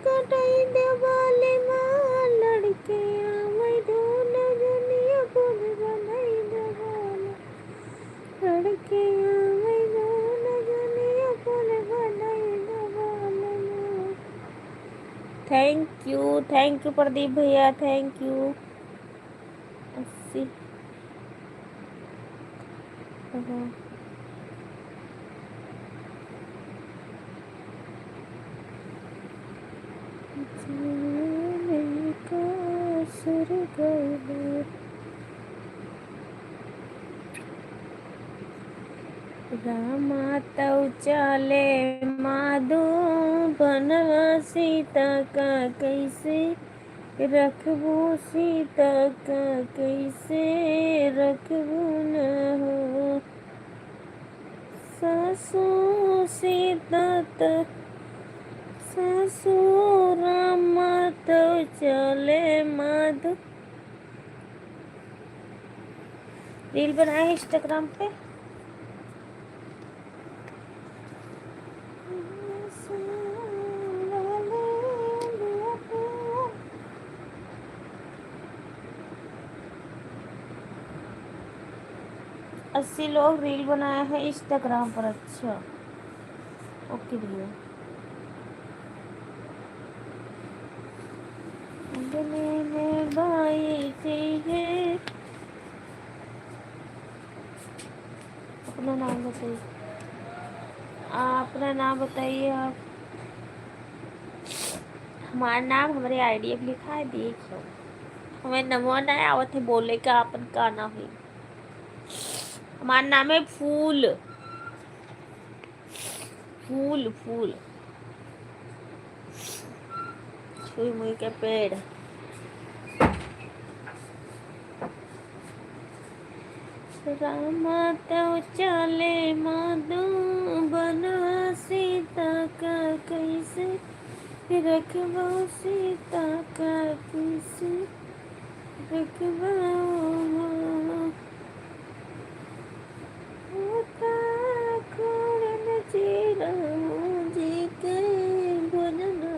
कटाई देवाले माँ लड़के आवे धून जुनिया पुल बंधाई देवाले लड़के आवे धून जुनिया पुल बंधाई देवाले माँ। थैंक यू प्रदीप भैया, थैंक यू। 80 सुर गए रामा तौ चले माधो बनवा सीता का कैसे रखबू सीता का कैसे रखबू न हो सासू सीता सासू रामा तो चले माधो। रील बनाए इंस्टाग्राम पे। अस्सी लोग रील बनाए हैं इंस्टाग्राम पर। अच्छा ओके भैया। है अपना नाम बताइए। अपना नाम बताइए आप। हमारा नाम हमारे आईडी पे लिखा है, देखो हमें नमो ना आवत है बोले का अपन का नाम है। हमारा नाम है फूल फूल फूल छुई मुई के पेड़। रामा तो चले माधो बना सीता का कैसे रखबो सीता का कैसे रखबो होता खोड़न चीरा जी के भजना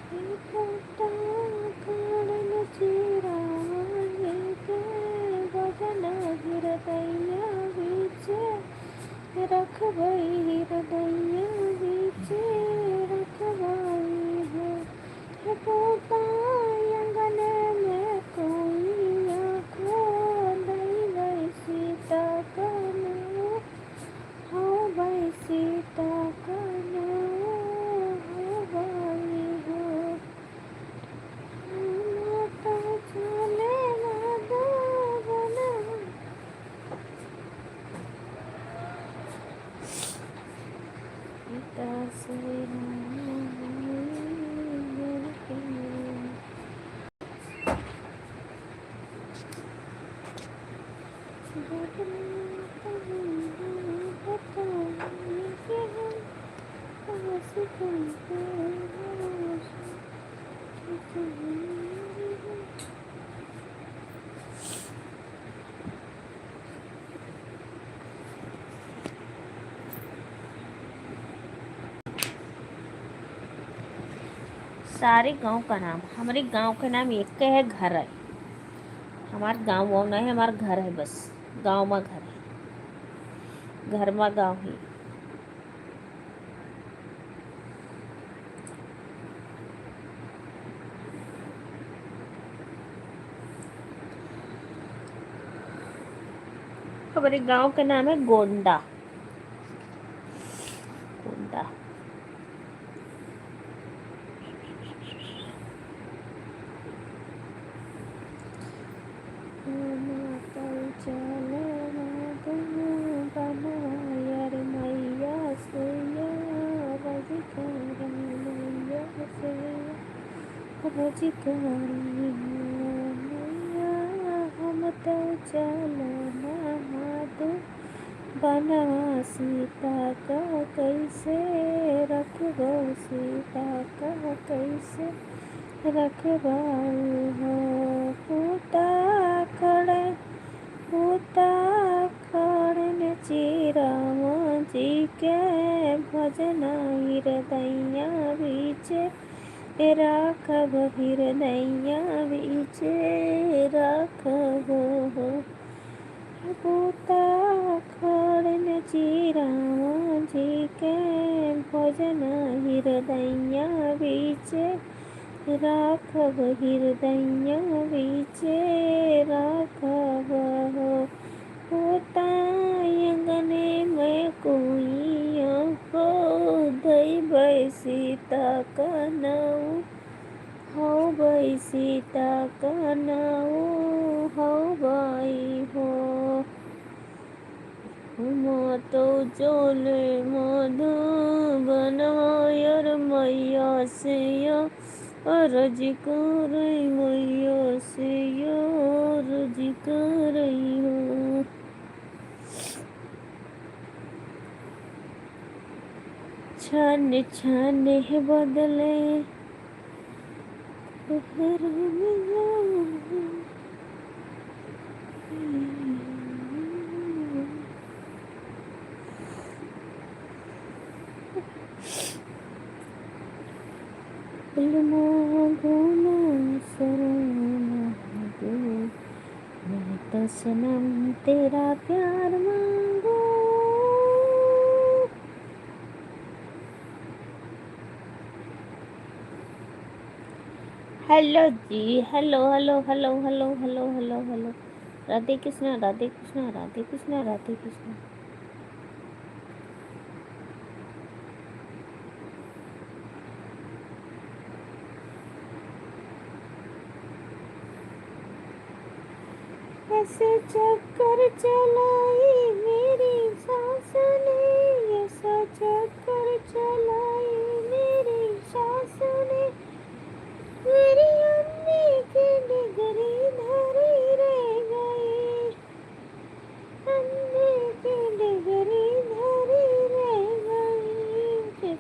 सीता खोड़न चीरा हृदया बीचे रखबई हृदया बीचे रखबई है पोता अंगन में कोई आँखो नहीं गई सीता का नाम हो गई सीता का नाम हो गई हो माता चले माधो बना सीता से सारे गांव का नाम, हमारे गांव का नाम एक है, घर है। हमारा गांव वाँव नहीं है, हमारा घर है बस। गांव में घर है, घर में गांव ही। हमारे गांव का नाम है गोंडा। गोंडा। यार मैया से मैया हम तो चलना हाथ बनवा सीता का कैसे रखबो, सीता का कैसे रखबाऊ हो। पूता खड़न चिराम जी के भजन हृदया बीच राखब, हृदया बीच राखब हो। पूता खड़न चिराम जी के भजन हृदया बीच राखब, हृदया बीच राखब हो। होता अंगने में कोई हो, दैव सीता का नाऊ हो, भाई सीता का नाऊ हो भाई हो। तो चले मधु बनायर मैया से अर्ज कर, मैया से अर्ज कर हो। छान छान बदले मैं तो सनम तेरा प्यार मांगू। हेलो जी, hello hello hello hello hello hello hello. Radhe Krishna, Radhe Krishna, Radhe Krishna, Radhe Krishna. ऐसे चक्कर चलाई मेरी सास ने, ऐसा चक्कर चलाई मेरी सास ने, मेरी अम्मी की डिगरी धरी रह गई, अम्मी की डिगरी धरी रह गई।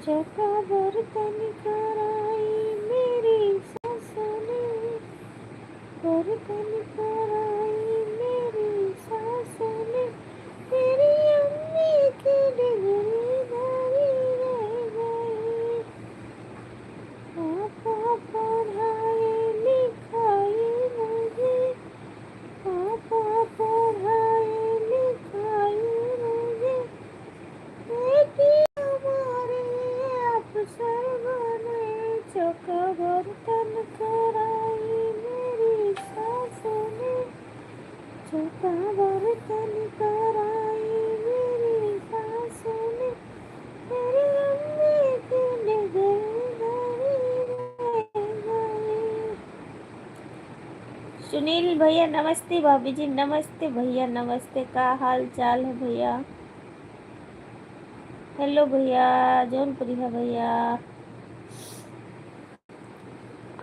चका बर्तन कराई मेरी सास ने, बर्तन कराई मेरी सास ने, मेरी अम्मी की डिगरी धरी रह गई। पापा पढ़ाए लिखाए मुझे, पापा पढ़ाए लिखाए मुझे, बेटी हमारे अफसर बने। चौका बर्तन कराई मेरी सास ने, चौका बर्तन कराई मेरी सास ने, मेरी अम्मी की डिगरी धरी रह गई। सुनील भैया नमस्ते, भाभी जी नमस्ते, भैया नमस्ते, का हाल चाल है भैया? हेलो भैया, जौनपुरी है भैया।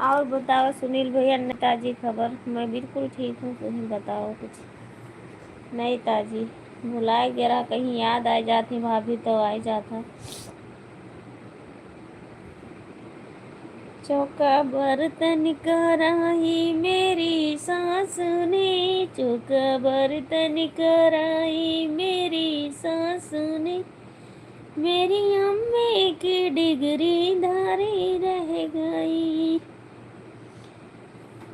और बताओ सुनील भैया, नई ताजी खबर? मैं बिल्कुल ठीक हूँ, तुम बताओ कुछ नई ताजी। भुलाए गिरा, कहीं याद आ जाती भाभी तो आ जाता। चौका बर्तन कराई मेरी सास ने, चौका बर्तन कराई मेरी सास ने, मेरी अम्मी की डिग्री धारी रह गई।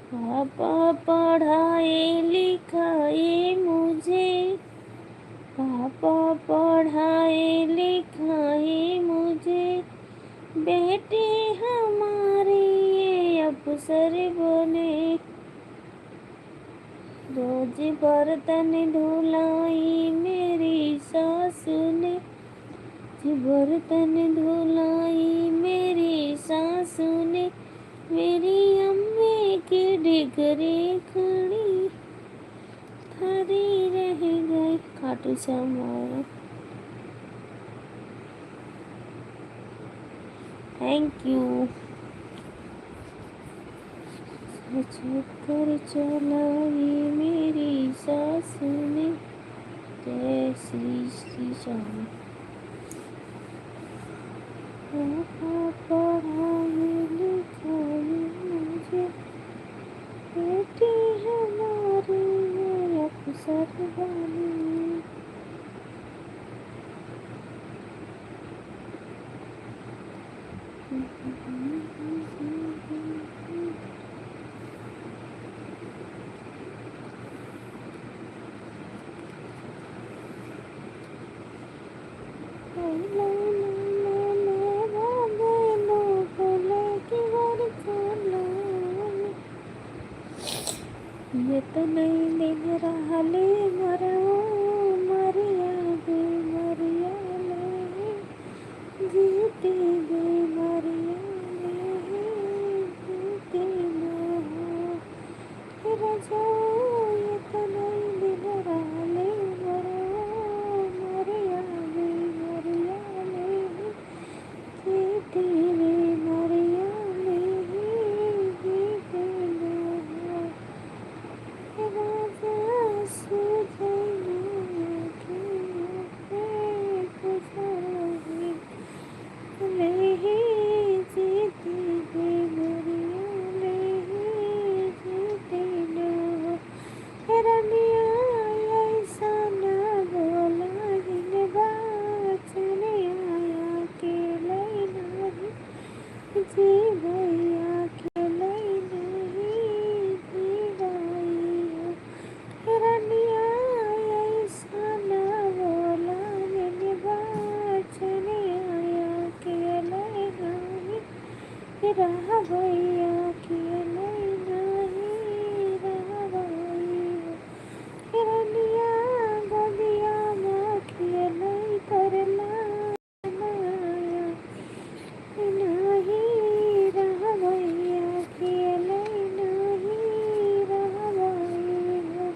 पापा पढ़ाए लिखाए मुझे, पापा पढ़ाए लिखाए मुझे, बेटे हमारे ये अफसर बने। रोज बर्तन धुलाई मेरी सासू ने, बर्तन धुलाई मेरी सासू ने, मेरी अम्मी की डिग्री खड़ी धरी रह गई। खाटू श्याम आया। Thank you. कर चलाई मेरी सासू ने। जय श्री श्याम। पढ़ाई लिखाई मुझे, बेटी हमारी ये अफसर बनी। ये तो नहीं दिन रहले मरो, मरिया गे मरिया ले, जीते गे मरिया ले, जीते न हो रजो। ये तो नहीं दिन रहले मरो, मरिया गे मरिया ले, जीते गे मरिया ले, जीते न हो। जी भैया के लई नहीं जी भैया, रनिया ऐसा न बोला मैंने बाचन आया के लई नहीं, रहा भैया के लई नहीं, रहा भैया, रनिया गदिया माँ के लई करला नहीं, रहा भैया के लई नहीं, रहा भैया।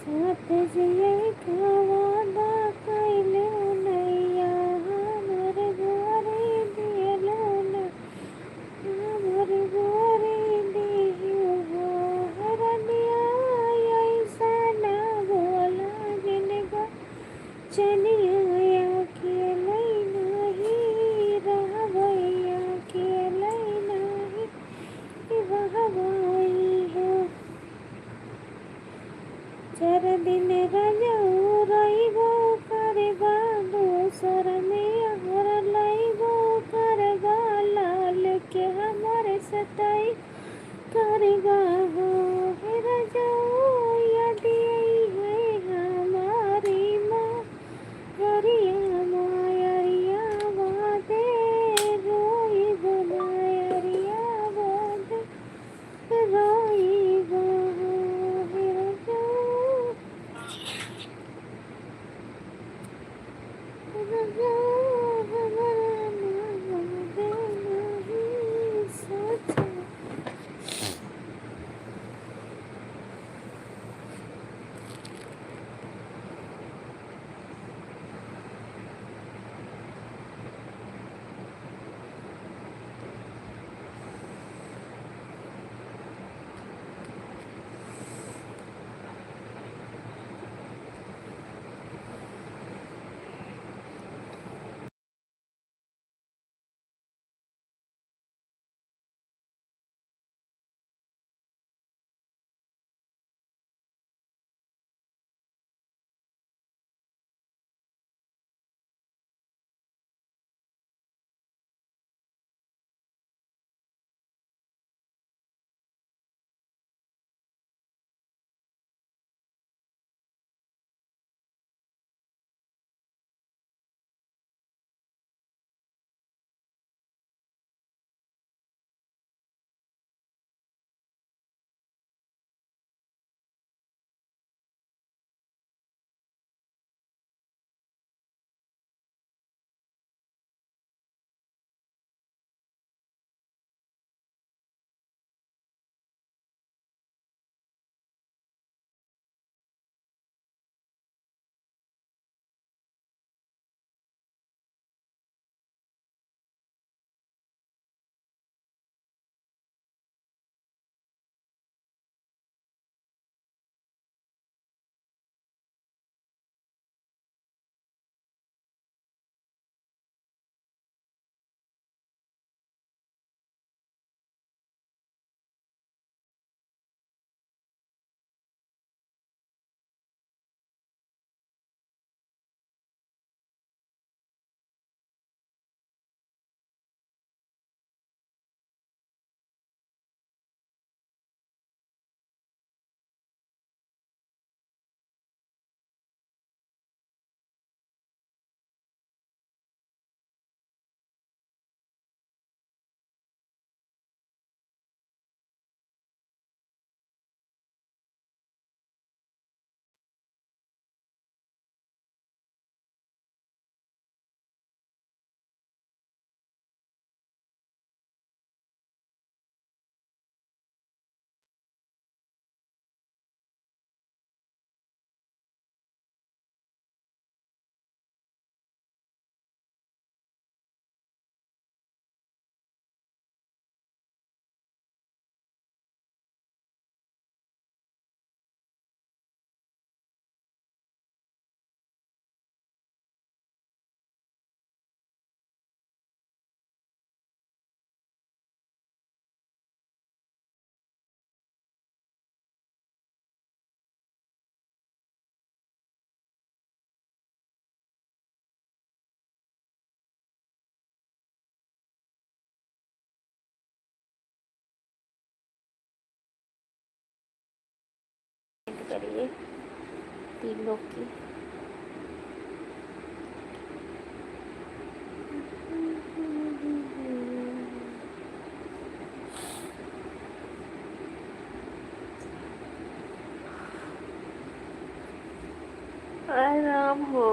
साथ जिए का वादा कैलो नैया, हमर गोरी दिलो न, हमर गोरी दियो हो। हरनिया ऐसा न बोला जिनका चनिया के लई नहीं, रहा भैया के लई नहीं, रहा भाई हो। चार दिन रजऊ रहिबो करबा, दोसर में हर लइबो करबा, लाल के हमर सताई करबा हो। रजऊ यदि है हमारी माँ, हरिया मायरिया वादे, रोई बनायरिया वादे, रोई बहो। ये 3 लोग की। आराम हो।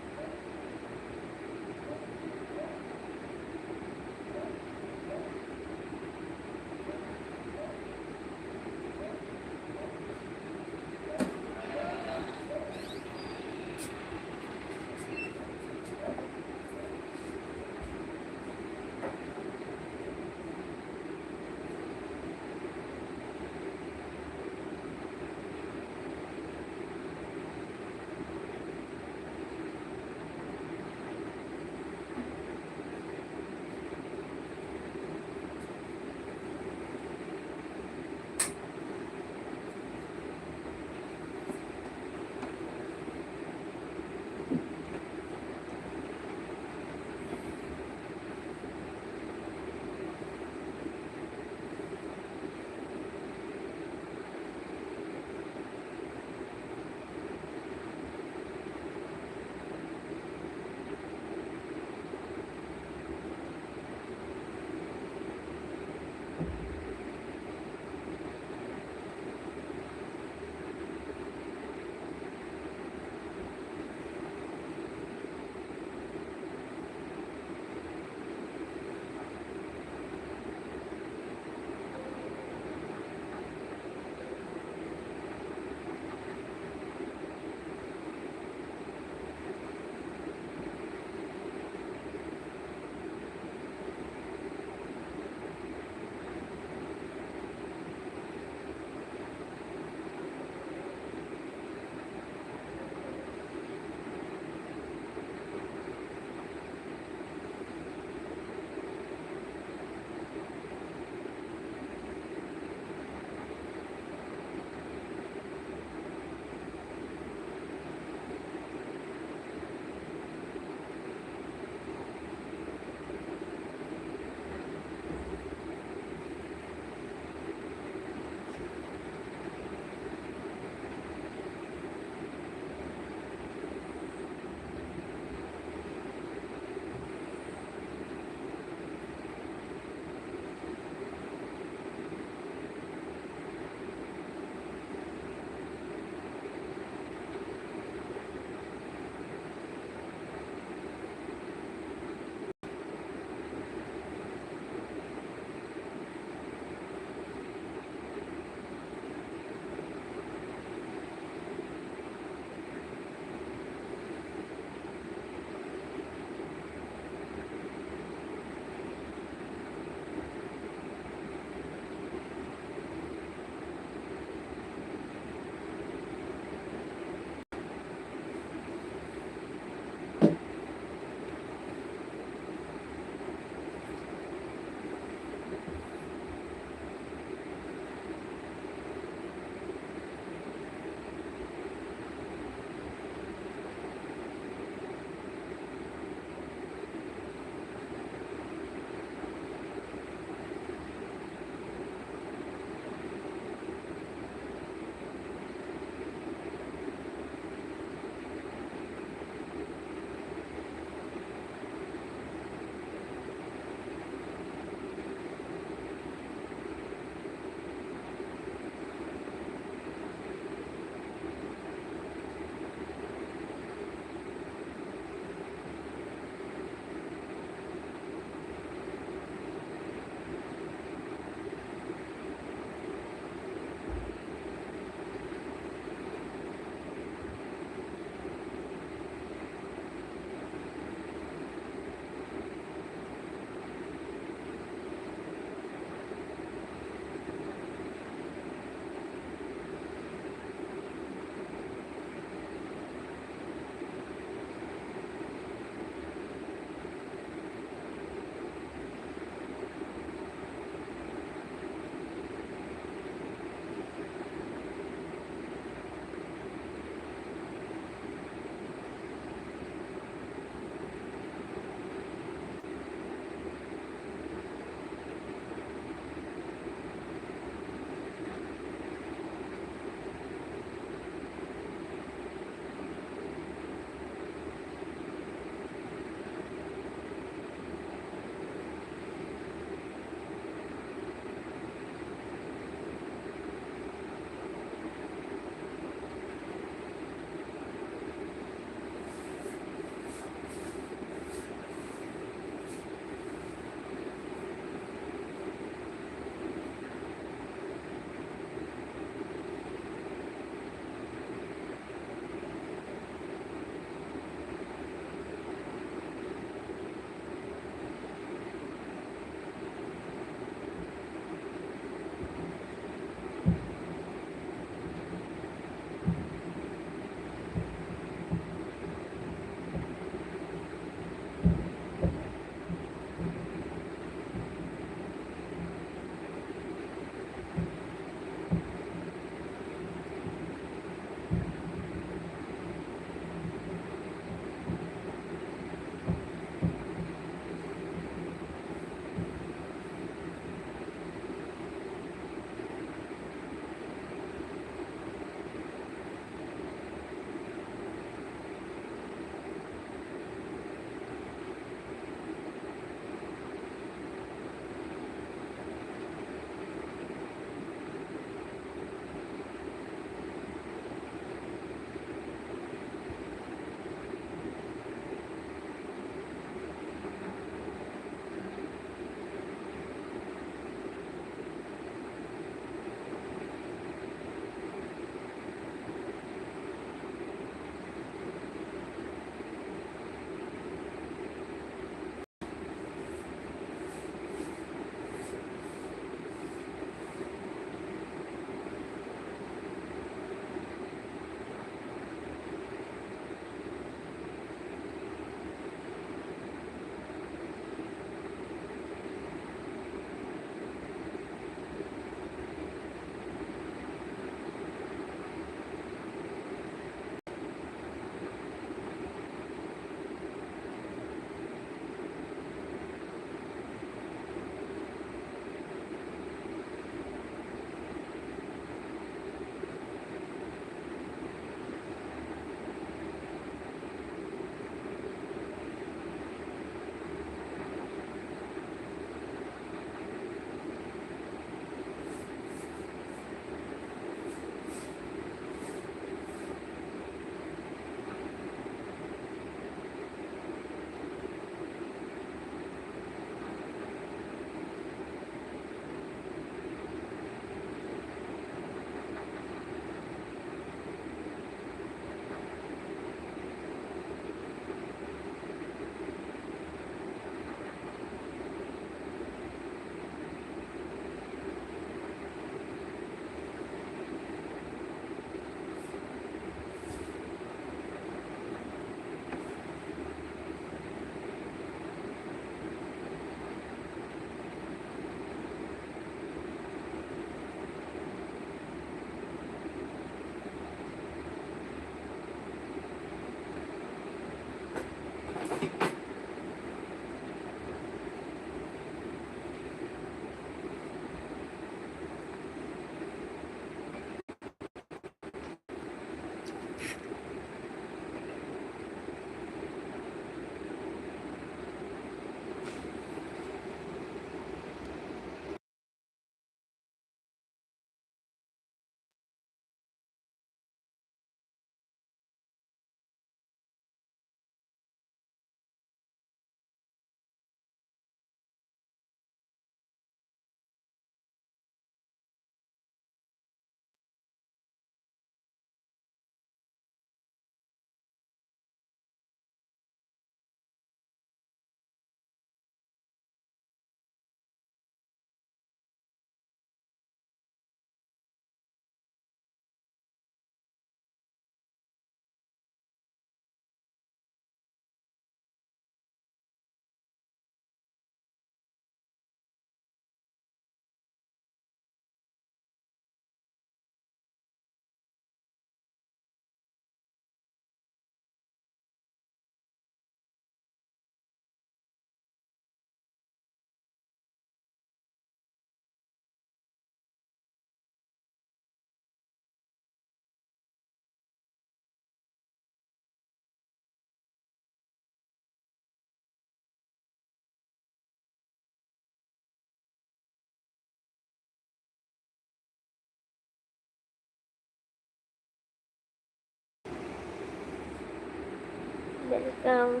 वेलकम।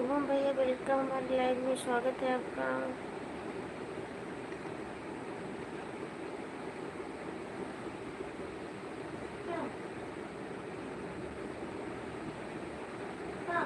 शुभम भैया वेलकम हमारे लाइव में, स्वागत है आपका। हाँ, हाँ।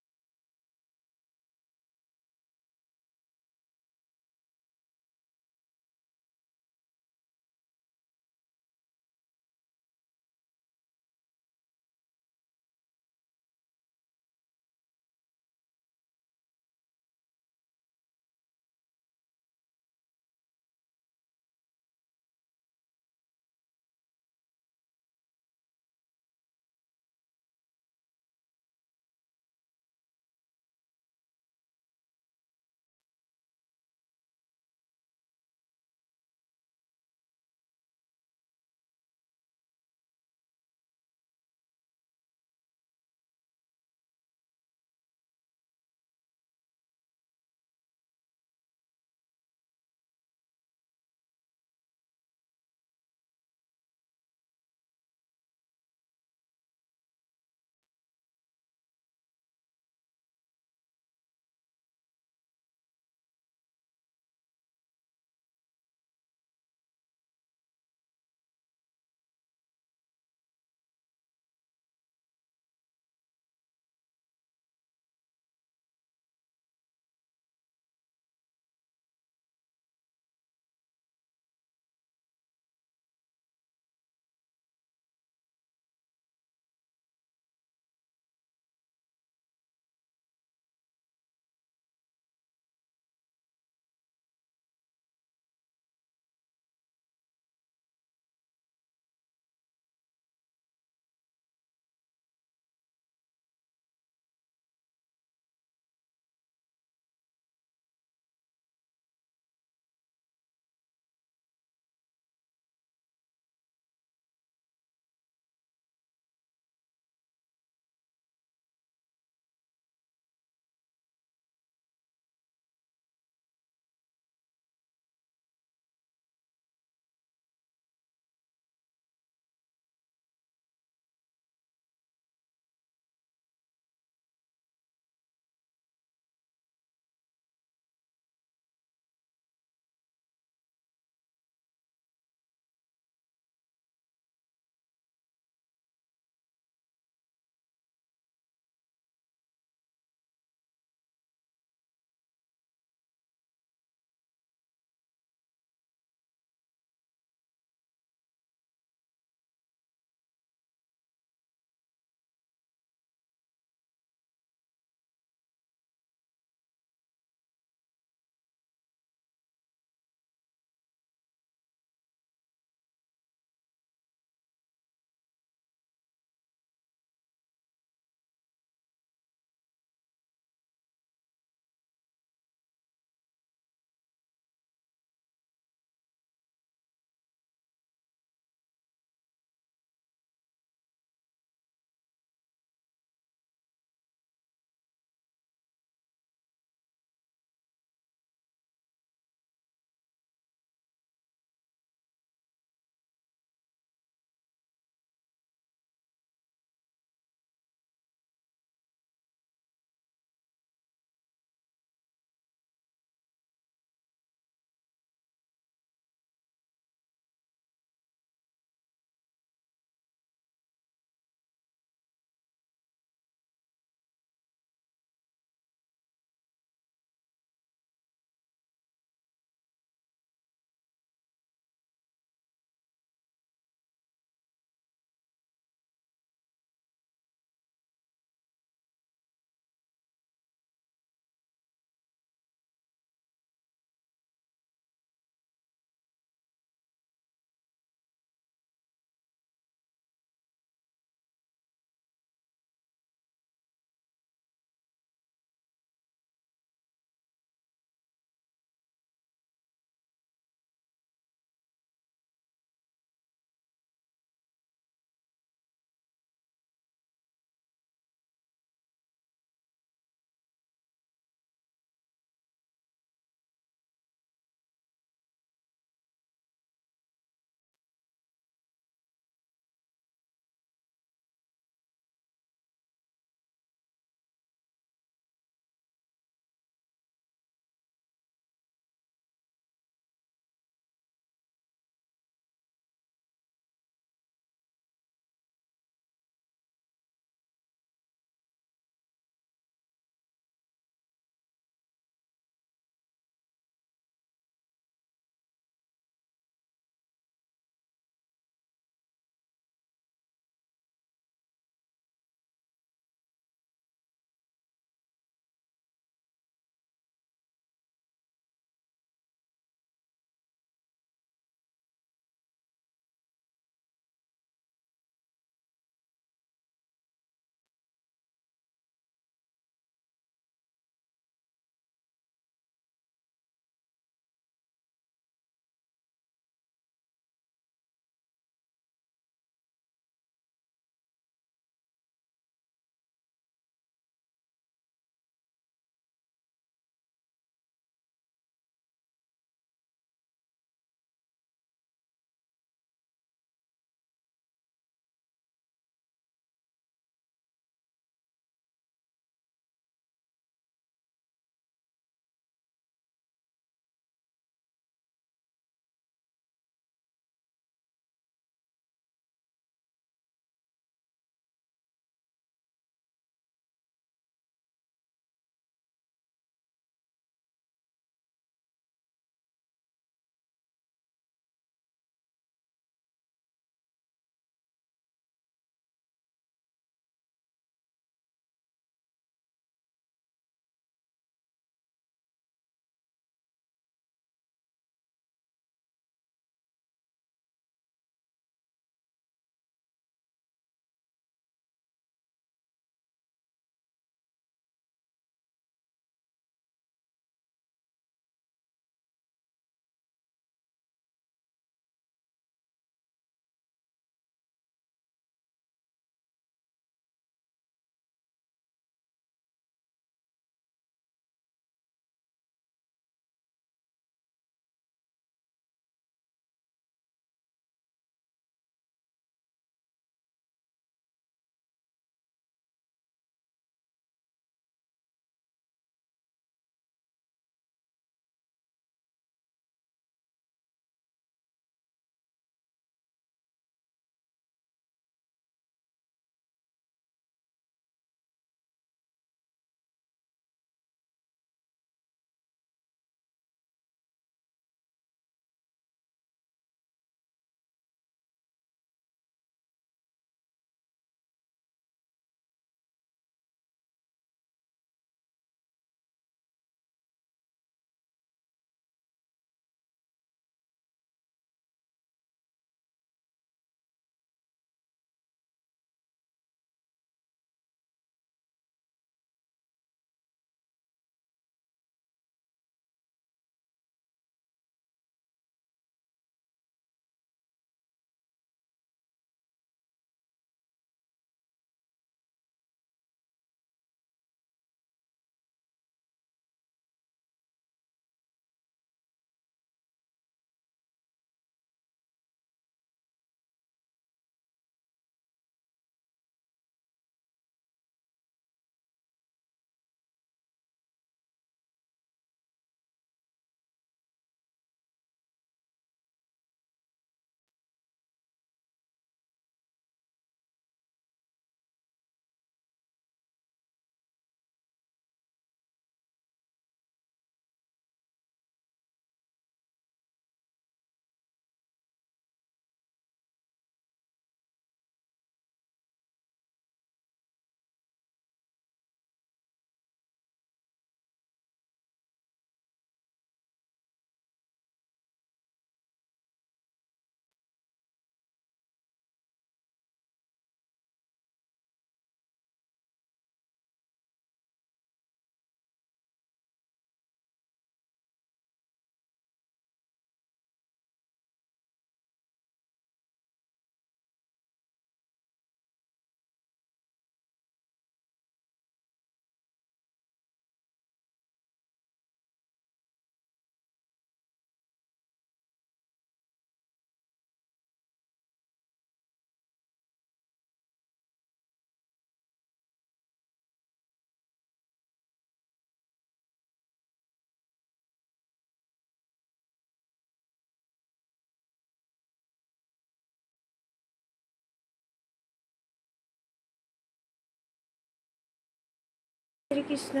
Shri Krishna,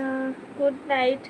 good night.